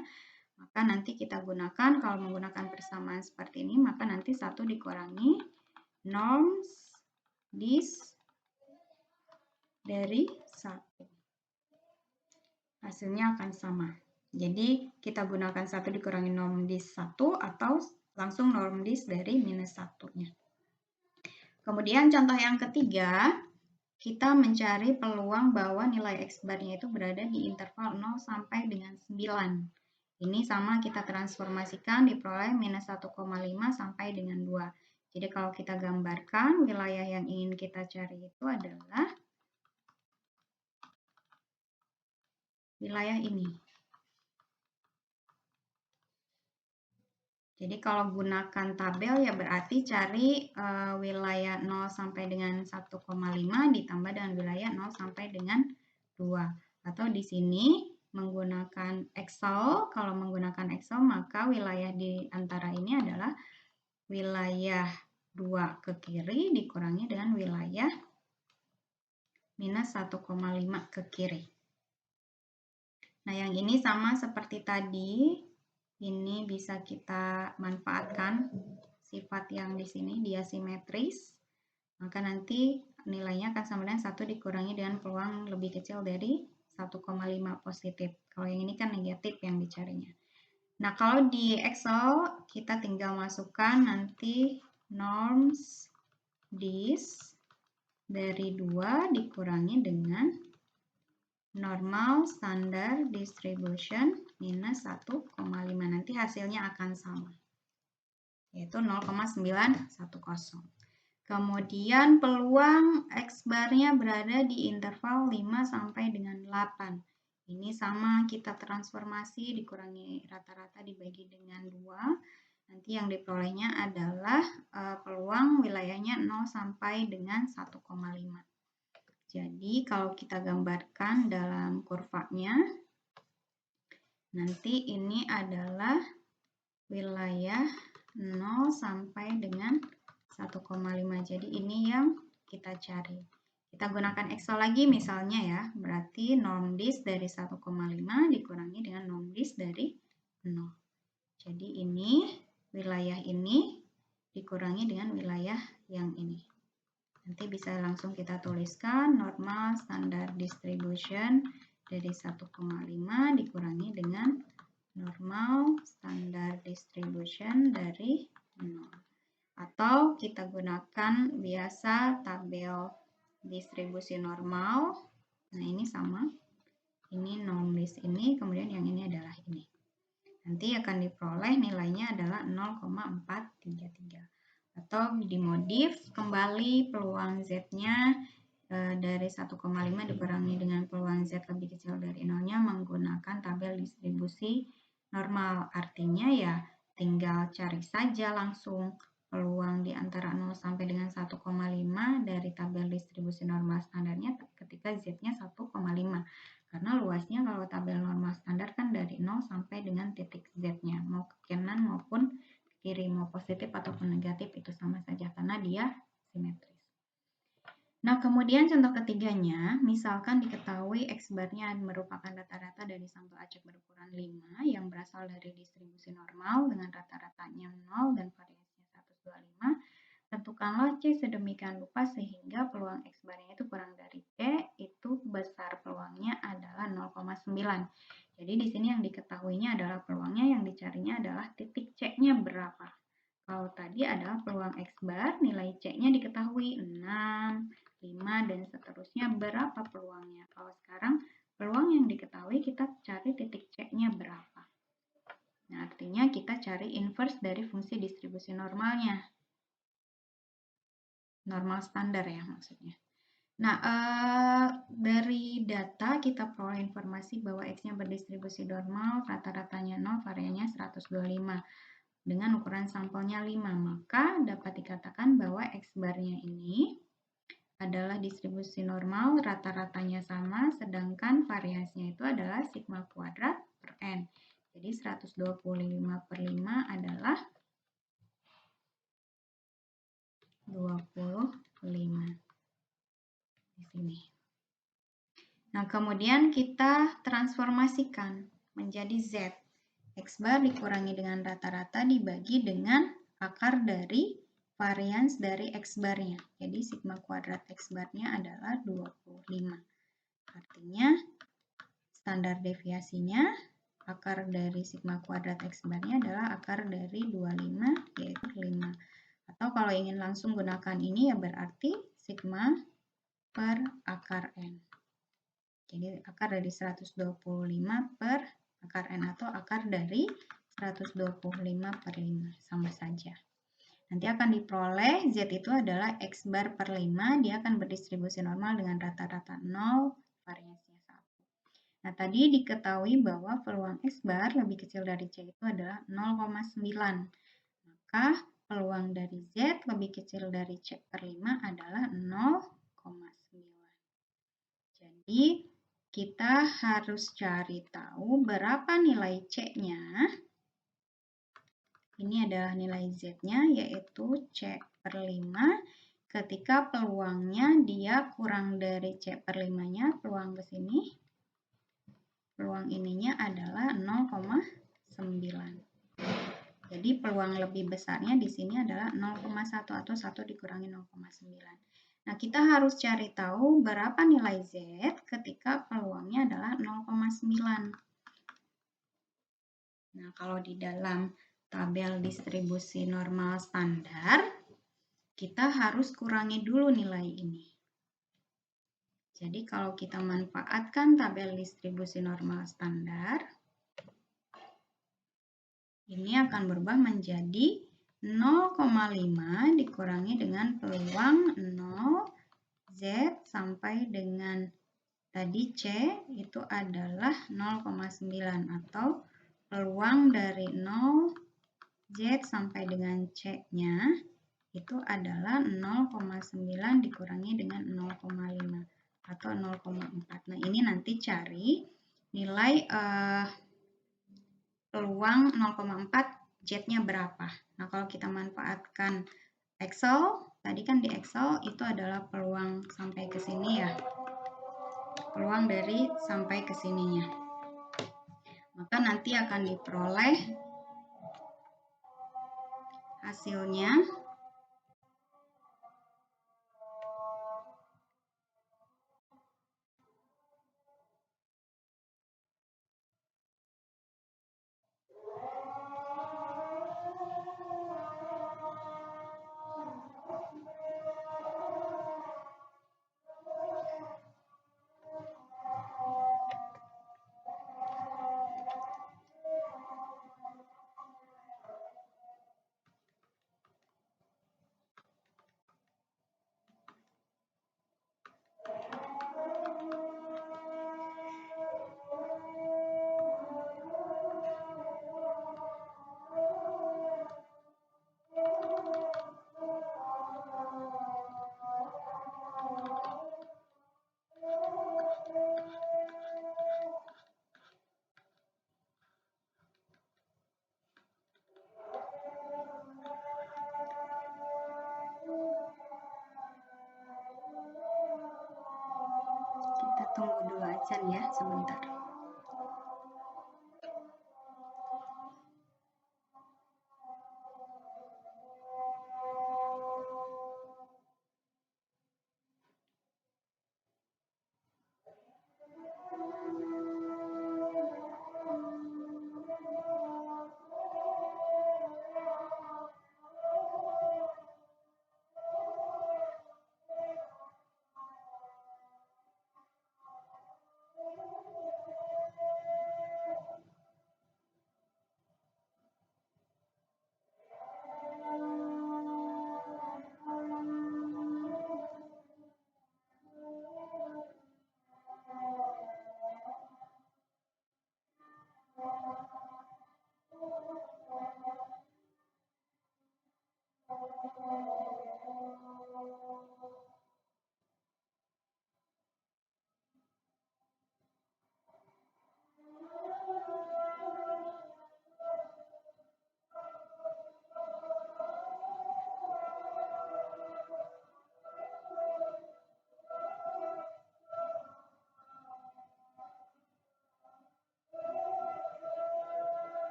Maka nanti kita gunakan, kalau menggunakan persamaan seperti ini, maka nanti 1 dikurangi norms dis dari 1. Hasilnya akan sama. Jadi kita gunakan 1 dikurangi norm dis 1 atau langsung norm dis dari minus 1-nya. Kemudian contoh yang ketiga, kita mencari peluang bahwa nilai X bar-nya itu berada di interval 0 sampai dengan 9. Ini sama kita transformasikan diperoleh minus 1,5 sampai dengan 2. Jadi kalau kita gambarkan, wilayah yang ingin kita cari itu adalah wilayah ini. Jadi kalau gunakan tabel ya berarti cari wilayah 0 sampai dengan 1,5 ditambah dengan wilayah 0 sampai dengan 2. Atau di sini menggunakan Excel, kalau menggunakan Excel maka wilayah di antara ini adalah wilayah 2 ke kiri dikurangi dengan wilayah minus 1,5 ke kiri. Nah yang ini sama seperti tadi. Ini bisa kita manfaatkan sifat yang di sini dia simetris. Maka nanti nilainya akan sama dengan 1 dikurangi dengan peluang lebih kecil dari 1,5 positif. Kalau yang ini kan negatif yang dicarinya. Nah, kalau di Excel kita tinggal masukkan nanti norms dis dari 2 dikurangi dengan normal standard distribution minus 1,5. Nanti hasilnya akan sama, yaitu 0,910. Kemudian peluang X bar-nya berada di interval 5 sampai dengan 8. Ini sama kita transformasi dikurangi rata-rata dibagi dengan 2. Nanti yang diperolehnya adalah peluang wilayahnya 0 sampai dengan 1,5. Jadi kalau kita gambarkan dalam kurvanya, nanti ini adalah wilayah 0 sampai dengan 1,5. Jadi ini yang kita cari. Kita gunakan Excel lagi misalnya ya, berarti norm dis dari 1,5 dikurangi dengan norm dis dari 0. Jadi ini wilayah ini dikurangi dengan wilayah yang ini. Nanti bisa langsung kita tuliskan normal standard distribution dari 1,5 dikurangi dengan normal standard distribution dari 0. Atau kita gunakan biasa tabel distribusi normal. Nah ini sama. Ini norm list ini, kemudian yang ini adalah ini. Nanti akan diperoleh nilainya adalah 0,433. Atau dimodif kembali peluang Z-nya dari 1,5 dikurangi dengan peluang Z lebih kecil dari 0-nya menggunakan tabel distribusi normal. Artinya ya tinggal cari saja langsung peluang di antara 0 sampai dengan 1,5 dari tabel distribusi normal standarnya ketika Z-nya 1,5. Karena luasnya kalau tabel normal standar kan dari 0 sampai dengan titik Z-nya. Mau ke kanan maupun kiri, mau positif ataupun negatif itu sama saja karena dia simetris. Nah, kemudian contoh ketiganya, misalkan diketahui X bar-nya merupakan rata-rata dari sampel acak berukuran 5 yang berasal dari distribusi normal dengan rata-ratanya 0 dan variasinya 125. Tentukanlah C sedemikian rupa sehingga peluang X bar-nya itu kurang dari C, itu besar peluangnya adalah 0,9. Jadi di sini yang diketahuinya adalah peluangnya, yang dicarinya adalah titik C-nya berapa. Kalau tadi adalah peluang X bar, nilai C-nya diketahui 6, 5, dan seterusnya berapa peluangnya. Kalau sekarang peluang yang diketahui kita cari titik C-nya berapa. Nah, artinya kita cari inverse dari fungsi distribusi normalnya. Normal standar ya maksudnya. Nah, dari data kita peroleh informasi bahwa X-nya berdistribusi normal, rata-ratanya 0, variannya 125 dengan ukuran sampelnya 5. Maka dapat dikatakan bahwa X barnya ini adalah distribusi normal, rata-ratanya sama, sedangkan variasinya itu adalah sigma kuadrat per N. Jadi 125 per 5 adalah 25 di sini. Nah, kemudian kita transformasikan menjadi Z. X bar dikurangi dengan rata-rata dibagi dengan akar dari varians dari X barnya. Jadi sigma kuadrat X barnya adalah 25. Artinya standar deviasinya akar dari sigma kuadrat X barnya adalah akar dari 25 yaitu 5. Atau kalau ingin langsung gunakan ini ya berarti sigma per akar N. Jadi akar dari 125 per akar N atau akar dari 125 per 5. Sama saja. Nanti akan diperoleh Z itu adalah X bar per 5. Dia akan berdistribusi normal dengan rata-rata 0, variasinya 1. Nah, tadi diketahui bahwa peluang X bar lebih kecil dari C itu adalah 0,9. Maka peluang dari Z lebih kecil dari C per 5 adalah 0,9. Jadi, kita harus cari tahu berapa nilai C-nya. Ini adalah nilai Z-nya, yaitu C per 5. Ketika peluangnya dia kurang dari C per 5-nya, peluang ke sini, peluang ininya adalah 0,9. Jadi, peluang lebih besarnya di sini adalah 0,1 atau 1 dikurangi 0,9. Nah, kita harus cari tahu berapa nilai Z ketika peluangnya adalah 0,9. Nah, kalau di dalam tabel distribusi normal standar, kita harus kurangi dulu nilai ini. Jadi, kalau kita manfaatkan tabel distribusi normal standar, ini akan berubah menjadi 0,5 dikurangi dengan peluang 0 Z sampai dengan tadi C itu adalah 0,9 atau peluang dari 0 Z sampai dengan C-nya itu adalah 0,9 dikurangi dengan 0,5 atau 0,4. Nah, ini nanti cari nilai peluang 0,4 Z-nya berapa. Nah, kalau kita manfaatkan Excel, tadi kan di Excel itu adalah peluang sampai ke sini ya. Peluang dari sampai ke sininya. Maka nanti akan diperoleh hasilnya kita tunggu dulu aja ya sebentar.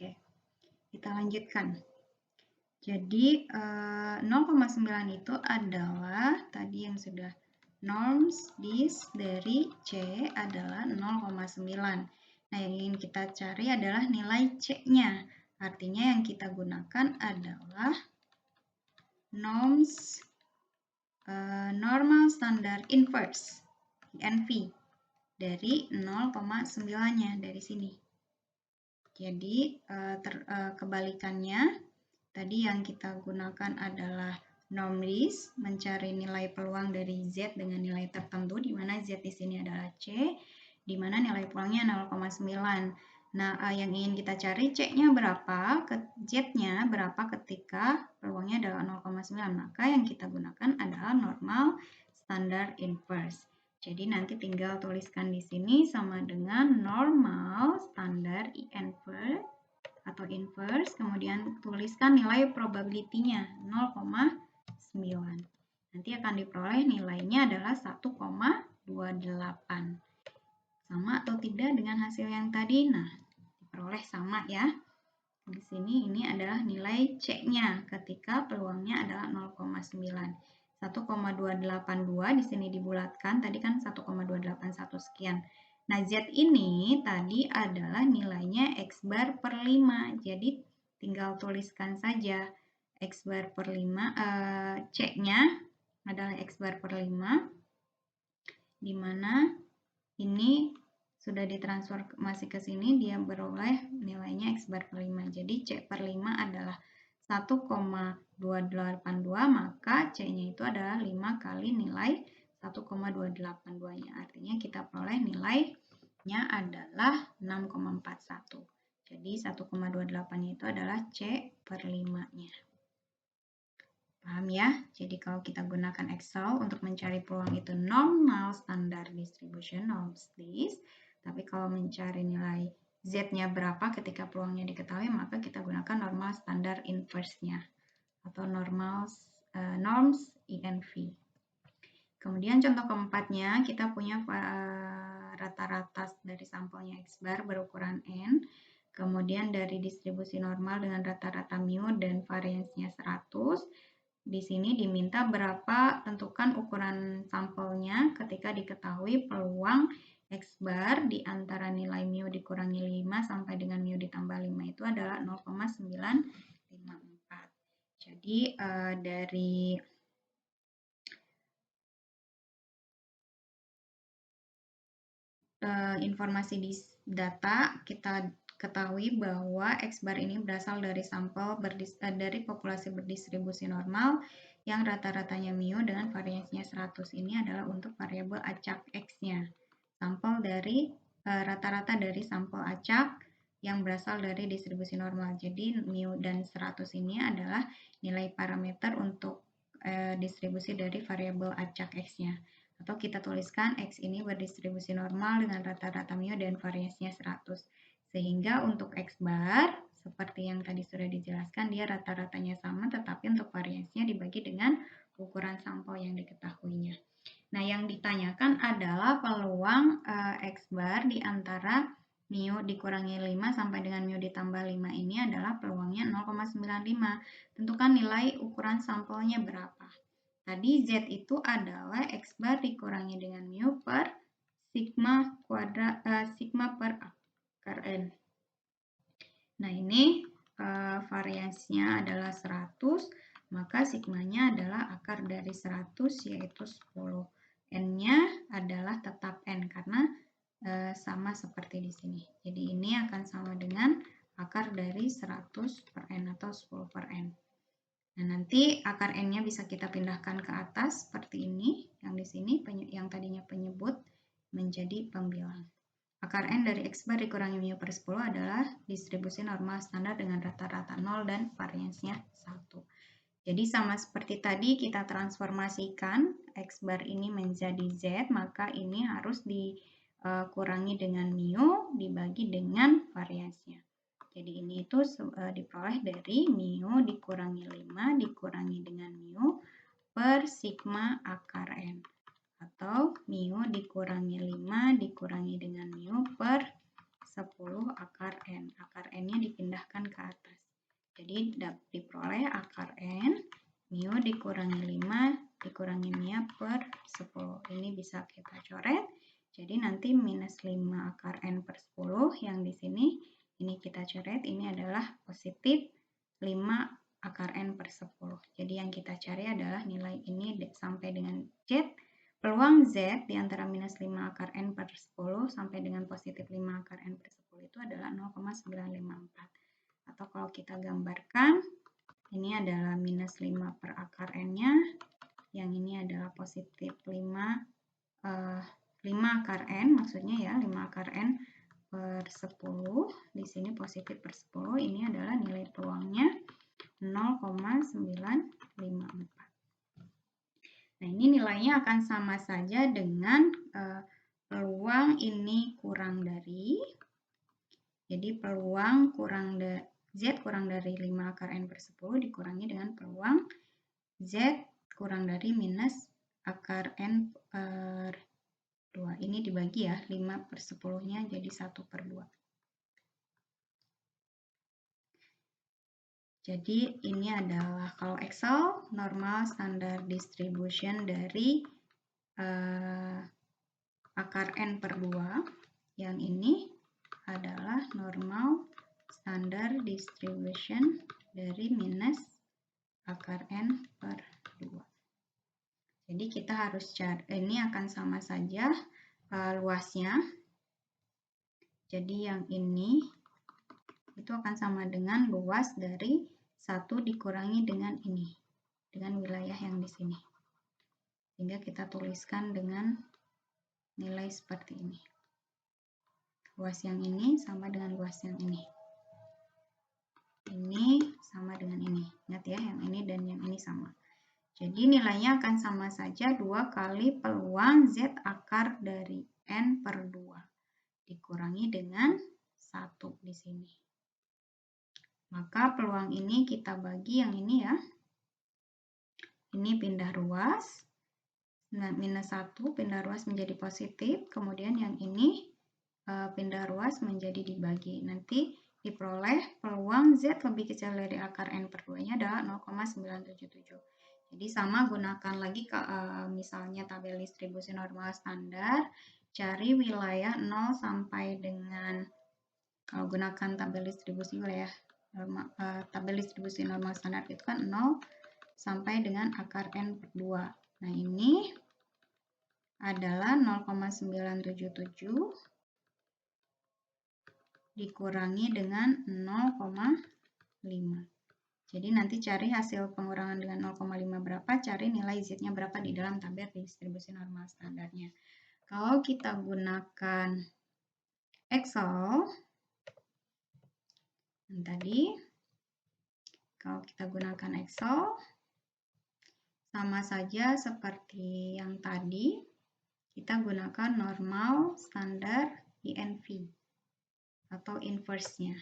Oke, kita lanjutkan. Jadi 0,9 itu adalah tadi yang sudah norms dis dari C adalah 0,9. Nah, yang ingin kita cari adalah nilai C-nya. Artinya yang kita gunakan adalah norms normal standard inverse (NV) dari 0,9-nya dari sini. Jadi kebalikannya, tadi yang kita gunakan adalah norm dis, mencari nilai peluang dari Z dengan nilai tertentu, di mana Z di sini adalah C, di mana nilai peluangnya 0,9. Nah, yang ingin kita cari C-nya berapa, Z-nya berapa ketika peluangnya adalah 0,9. Maka yang kita gunakan adalah normal standard inverse. Jadi nanti tinggal tuliskan di sini sama dengan normal standar inverse atau inverse, kemudian tuliskan nilai probability-nya 0,9. Nanti akan diperoleh nilainya adalah 1,28. Sama atau tidak dengan hasil yang tadi? Nah, diperoleh sama ya. Di sini ini adalah nilai C-nya ketika peluangnya adalah 0,9. 1,282 di sini dibulatkan, tadi kan 1,281 sekian. Nah, Z ini tadi adalah nilainya X bar per 5, jadi tinggal tuliskan saja X bar per 5, C-nya adalah X bar per 5, di mana ini sudah ditransformasi ke sini, dia beroleh nilainya X bar per 5. Jadi C per 5 adalah 1,282, maka C-nya itu adalah 5 kali nilai 1,282-nya. Artinya kita peroleh nilainya adalah 6,41. Jadi 1,28-nya itu adalah C per 5-nya. Paham ya? Jadi kalau kita gunakan Excel untuk mencari peluang itu normal standard distribution, norms dis. Tapi kalau mencari nilai Z-nya berapa ketika peluangnya diketahui, maka kita gunakan normal standar inverse-nya atau norms INV. Kemudian contoh keempatnya, kita punya rata-rata dari sampelnya X bar berukuran N. Kemudian dari distribusi normal dengan rata-rata mu dan variansinya 100. Di sini diminta berapa, tentukan ukuran sampelnya ketika diketahui peluang X bar di antara nilai mu dikurangi 5 sampai dengan mu ditambah 5 itu adalah 0,954. Jadi dari informasi di data kita ketahui bahwa X bar ini berasal dari sampel dari populasi berdistribusi normal yang rata-ratanya mu dengan variansinya 100. Ini adalah untuk variabel acak X-nya. Sampel dari rata-rata dari sampel acak yang berasal dari distribusi normal. Jadi mu dan 100 ini adalah nilai parameter untuk distribusi dari variabel acak X-nya. Atau kita tuliskan X ini berdistribusi normal dengan rata-rata mu dan variasinya 100. Sehingga untuk X bar, seperti yang tadi sudah dijelaskan, dia rata-ratanya sama, tetapi untuk variasinya dibagi dengan ukuran sampel yang diketahuinya. Nah, yang ditanyakan adalah peluang X bar di antara mu dikurangi 5 sampai dengan mu ditambah 5 ini adalah peluangnya 0,95. Tentukan nilai ukuran sampelnya berapa. Tadi Z itu adalah X bar dikurangi dengan mu per sigma per akar N. Nah, ini variasinya adalah 100, maka sigmanya adalah akar dari 100 yaitu 10. N-nya adalah tetap N karena sama seperti di sini. Jadi ini akan sama dengan akar dari 100 per N atau 10 per N. Nah, nanti akar N-nya bisa kita pindahkan ke atas seperti ini. Yang di sini yang tadinya penyebut menjadi pembilang. Akar N dari X bar dikurangi mu per 10 adalah distribusi normal standar dengan rata-rata 0 dan variansinya 1. Jadi sama seperti tadi kita transformasikan X bar ini menjadi Z, maka ini harus dikurangi dengan mu dibagi dengan variansinya. Jadi ini itu diperoleh dari mu dikurangi 5 dikurangi dengan mu per sigma akar N. Atau mu dikurangi 5 dikurangi dengan mu per 10 akar N. Akar N-nya dipindahkan ke atas. Jadi diperoleh akar N, mu dikurangi 5 dikurangi mu per 10. Ini bisa kita coret. Jadi nanti minus 5 akar N per 10 yang di sini, ini kita coret, ini adalah positif 5 akar N per 10. Jadi yang kita cari adalah nilai ini sampai dengan Z. Peluang Z di antara minus 5 akar N per 10 sampai dengan positif 5 akar N per 10 itu adalah 0,954. Atau kalau kita gambarkan, ini adalah minus 5 per akar N-nya, yang ini adalah positif 5 akar N, maksudnya ya 5 akar N per 10, di sini positif per 10, ini adalah nilai peluangnya 0,954. Nah, ini nilainya akan sama saja dengan peluang ini kurang dari, jadi peluang Z kurang dari 5 akar N per 10 dikurangi dengan peluang Z kurang dari minus akar N per 2. Ini dibagi ya, 5 per 10-nya jadi 1 per 2. Jadi ini adalah kalau Excel normal standar distribution dari akar N per 2. Yang ini adalah normal standar distribution dari minus akar N per 2. Jadi kita harus cari, ini akan sama saja luasnya. Jadi yang ini itu akan sama dengan luas dari 1 dikurangi dengan ini, dengan wilayah yang di sini. Sehingga kita tuliskan dengan nilai seperti ini. Luas yang ini sama dengan luas yang ini. Ini sama dengan ini. Ingat ya, yang ini dan yang ini sama. Jadi nilainya akan sama saja 2 kali peluang Z akar dari N per 2. Dikurangi dengan 1 di sini. Maka peluang ini kita bagi yang ini ya. Ini pindah ruas. Nah, minus 1 pindah ruas menjadi positif. Kemudian yang ini pindah ruas menjadi dibagi. Nanti diperoleh peluang Z lebih kecil dari akar N per 2-nya adalah 0,977. Jadi sama gunakan lagi misalnya tabel distribusi normal standar. Cari wilayah 0 sampai dengan, kalau gunakan tabel distribusi wilayah tabel distribusi normal standar itu kan 0 sampai dengan akar N per 2. Nah, ini adalah 0,977 dikurangi dengan 0,5. Jadi nanti cari hasil pengurangan dengan 0,5 berapa, cari nilai Z-nya berapa di dalam tabel distribusi normal standarnya. Kalau kita gunakan Excel, tadi, kalau kita gunakan Excel, sama saja seperti yang tadi, kita gunakan normal standar INV. atau inverse-nya.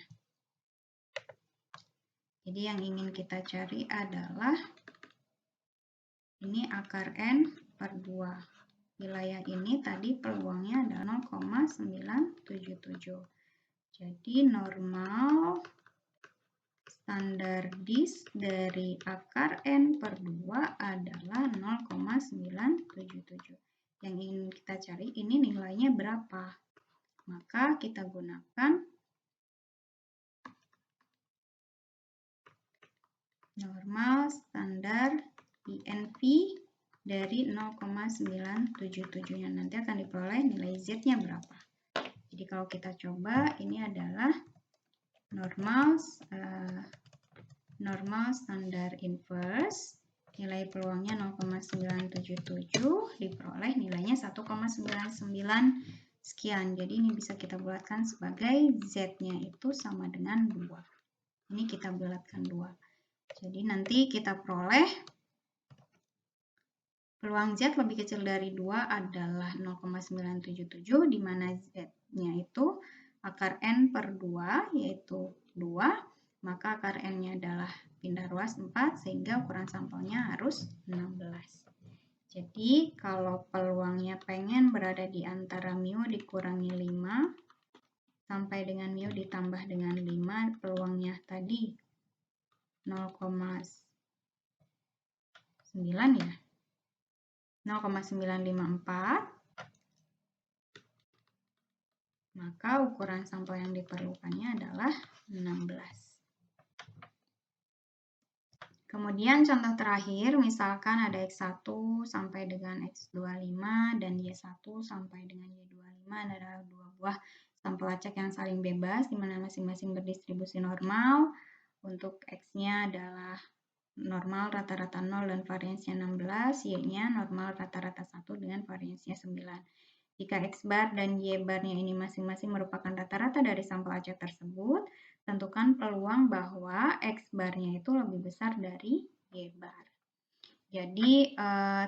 Jadi yang ingin kita cari adalah ini akar N per 2. Wilayah ini tadi peluangnya adalah 0,977. Jadi normal standardis dari akar N per 2 adalah 0,977. Yang ingin kita cari ini nilainya berapa? Maka kita gunakan normal standar INV dari 0,977-nya. Nanti akan diperoleh nilai Z-nya berapa. Jadi kalau kita coba, ini adalah normal standar inverse. Nilai peluangnya 0,977, diperoleh nilainya 1,99 sekian. Jadi ini bisa kita bulatkan sebagai Z-nya itu sama dengan 2. Ini kita bulatkan 2. Jadi nanti kita peroleh peluang Z lebih kecil dari 2 adalah 0,977, di mana Z-nya itu akar N per 2, yaitu 2, maka akar N-nya adalah pindah ruas 4, sehingga ukuran sampelnya harus 16. Jadi kalau peluangnya pengen berada di antara mu dikurangi 5, sampai dengan mu ditambah dengan 5, peluangnya tadi 0,9 ya. 0,954, maka ukuran sampel yang diperlukannya adalah 16. Kemudian contoh terakhir, misalkan ada X1 sampai dengan X25 dan Y1 sampai dengan Y25 adalah dua buah sampel acak yang saling bebas, di mana masing-masing berdistribusi normal. Untuk X-nya adalah normal rata-rata 0 dan variansinya 16, Y-nya normal rata-rata 1 dengan variansinya 9. Jika X bar dan Y barnya ini masing-masing merupakan rata-rata dari sampel acak tersebut, tentukan peluang bahwa X barnya itu lebih besar dari Y bar. Jadi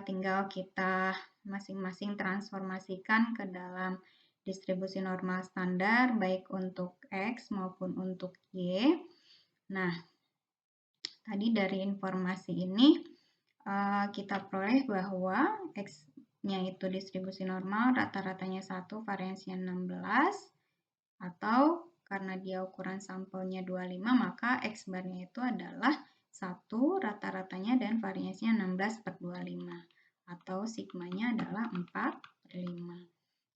tinggal kita masing-masing transformasikan ke dalam distribusi normal standar, baik untuk X maupun untuk Y. Nah, tadi dari informasi ini kita peroleh bahwa X-nya itu distribusi normal, rata-ratanya 1, variansinya 16, atau karena dia ukuran sampelnya 25, maka X barnya itu adalah 1, rata-ratanya dan variansinya 16 per 25, atau sigmanya adalah 4/5.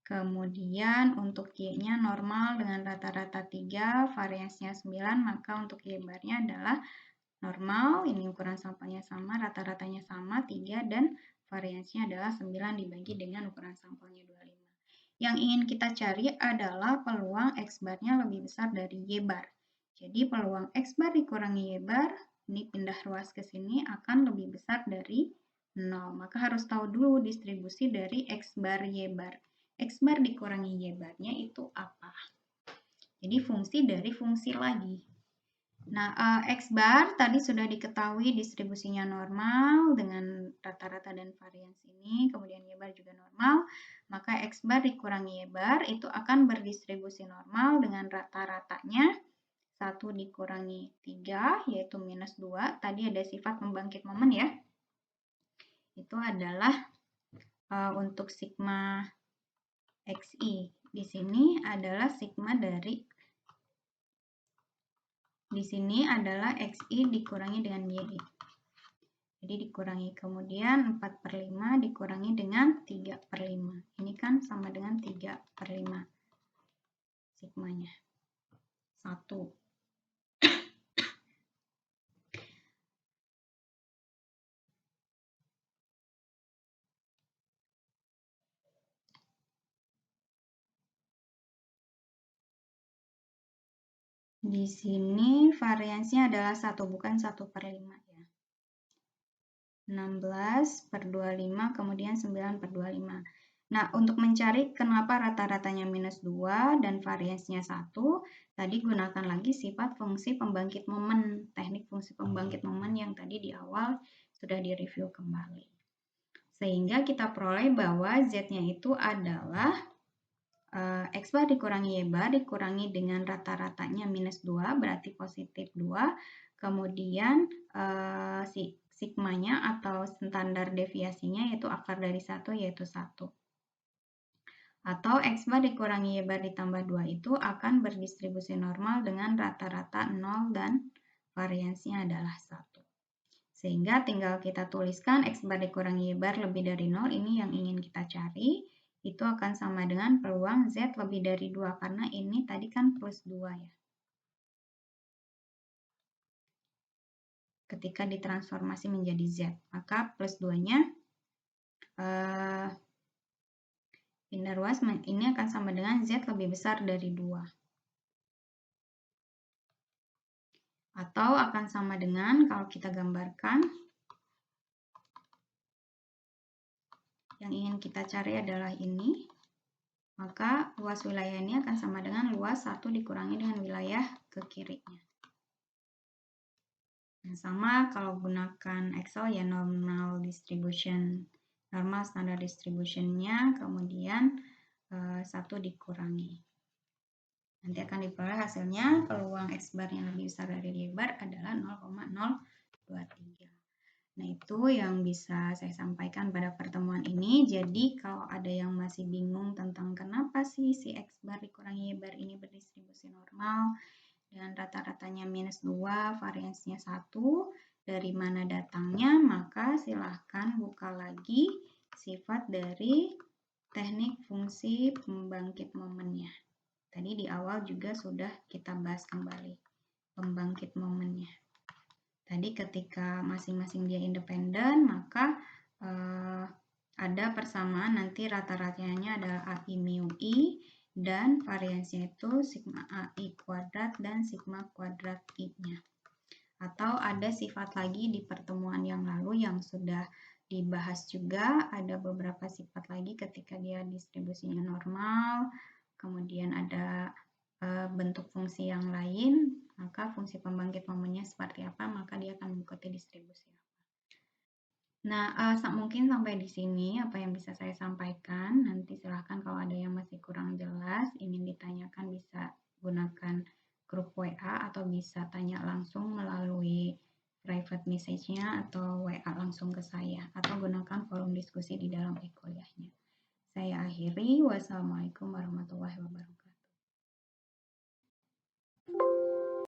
Kemudian untuk Y-nya normal dengan rata-rata 3, variansinya 9, maka untuk Y barnya adalah normal, ini ukuran sampelnya sama, rata-ratanya sama, 3, dan variansinya adalah 9 dibagi dengan ukuran sampelnya 25. Yang ingin kita cari adalah peluang X barnya lebih besar dari Y bar. Jadi peluang X bar dikurangi Y bar, ini pindah ruas ke sini, akan lebih besar dari 0. Maka harus tahu dulu distribusi dari X bar Y bar. X bar dikurangi Y barnya itu apa? Jadi fungsi dari fungsi lagi. Nah, X bar tadi sudah diketahui distribusinya normal dengan rata-rata dan variansi ini, kemudian Y bar juga normal, maka X bar dikurangi Y bar itu akan berdistribusi normal dengan rata-ratanya 1 dikurangi 3, yaitu minus 2. Tadi ada sifat pembangkit momen ya. Itu adalah untuk sigma XI. Di sini adalah sigma dari di sini adalah XI dikurangi dengan YI. Jadi dikurangi, kemudian 4/5 dikurangi dengan 3/5. Ini kan sama dengan 3/5 sigmanya. 1. Di sini variansinya adalah 1, bukan 1/5 ya. 16 per 25, kemudian 9 per 25. Nah, untuk mencari kenapa rata-ratanya minus 2 dan variansinya 1, tadi gunakan lagi sifat fungsi pembangkit momen, teknik fungsi pembangkit momen yang tadi di awal sudah direview kembali. Sehingga kita peroleh bahwa Z-nya itu adalah X bar dikurangi Y bar dikurangi dengan rata-ratanya minus 2, berarti positif 2. Kemudian sigmanya atau standar deviasinya yaitu akar dari 1 yaitu 1. Atau X bar dikurangi Y bar ditambah 2 itu akan berdistribusi normal dengan rata-rata 0 dan variansinya adalah 1. Sehingga tinggal kita tuliskan X bar dikurangi Y bar lebih dari 0, ini yang ingin kita cari. Itu akan sama dengan peluang Z lebih dari 2, karena ini tadi kan plus 2 ya. Ketika ditransformasi menjadi Z, maka plus 2-nya pindah ruas, ini akan sama dengan Z lebih besar dari 2. Atau akan sama dengan, kalau kita gambarkan, yang ingin kita cari adalah ini. Maka luas wilayah ini akan sama dengan luas 1 dikurangi dengan wilayah ke kirinya. Nah, sama kalau gunakan Excel ya normal distribution, normal standard distribution-nya, kemudian 1 dikurangi. Nanti akan diperoleh hasilnya peluang X bar yang lebih besar dari Y bar adalah 0,023. Nah, itu yang bisa saya sampaikan pada pertemuan ini. Jadi, kalau ada yang masih bingung tentang kenapa sih si X bar dikurangi Y bar ini berdistribusi normal dengan rata-ratanya minus 2, variansinya 1, dari mana datangnya, maka silahkan buka lagi sifat dari teknik fungsi pembangkit momennya. Tadi di awal juga sudah kita bahas kembali pembangkit momennya. Tadi ketika masing-masing dia independen, maka ada persamaan nanti rata-ratanya adalah AI mu I dan variansinya itu sigma AI kuadrat dan sigma kuadrat I-nya. Atau ada sifat lagi di pertemuan yang lalu yang sudah dibahas juga, ada beberapa sifat lagi ketika dia distribusinya normal, kemudian ada bentuk fungsi yang lain, maka fungsi pembangkit momennya seperti apa, maka dia akan mengikuti distribusi apa. Nah, mungkin sampai di sini apa yang bisa saya sampaikan. Nanti silahkan kalau ada yang masih kurang jelas, ingin ditanyakan bisa gunakan grup WA atau bisa tanya langsung melalui private message-nya atau WA langsung ke saya, atau gunakan forum diskusi di dalam e-kuliahnya. Saya akhiri, wassalamualaikum warahmatullahi wabarakatuh.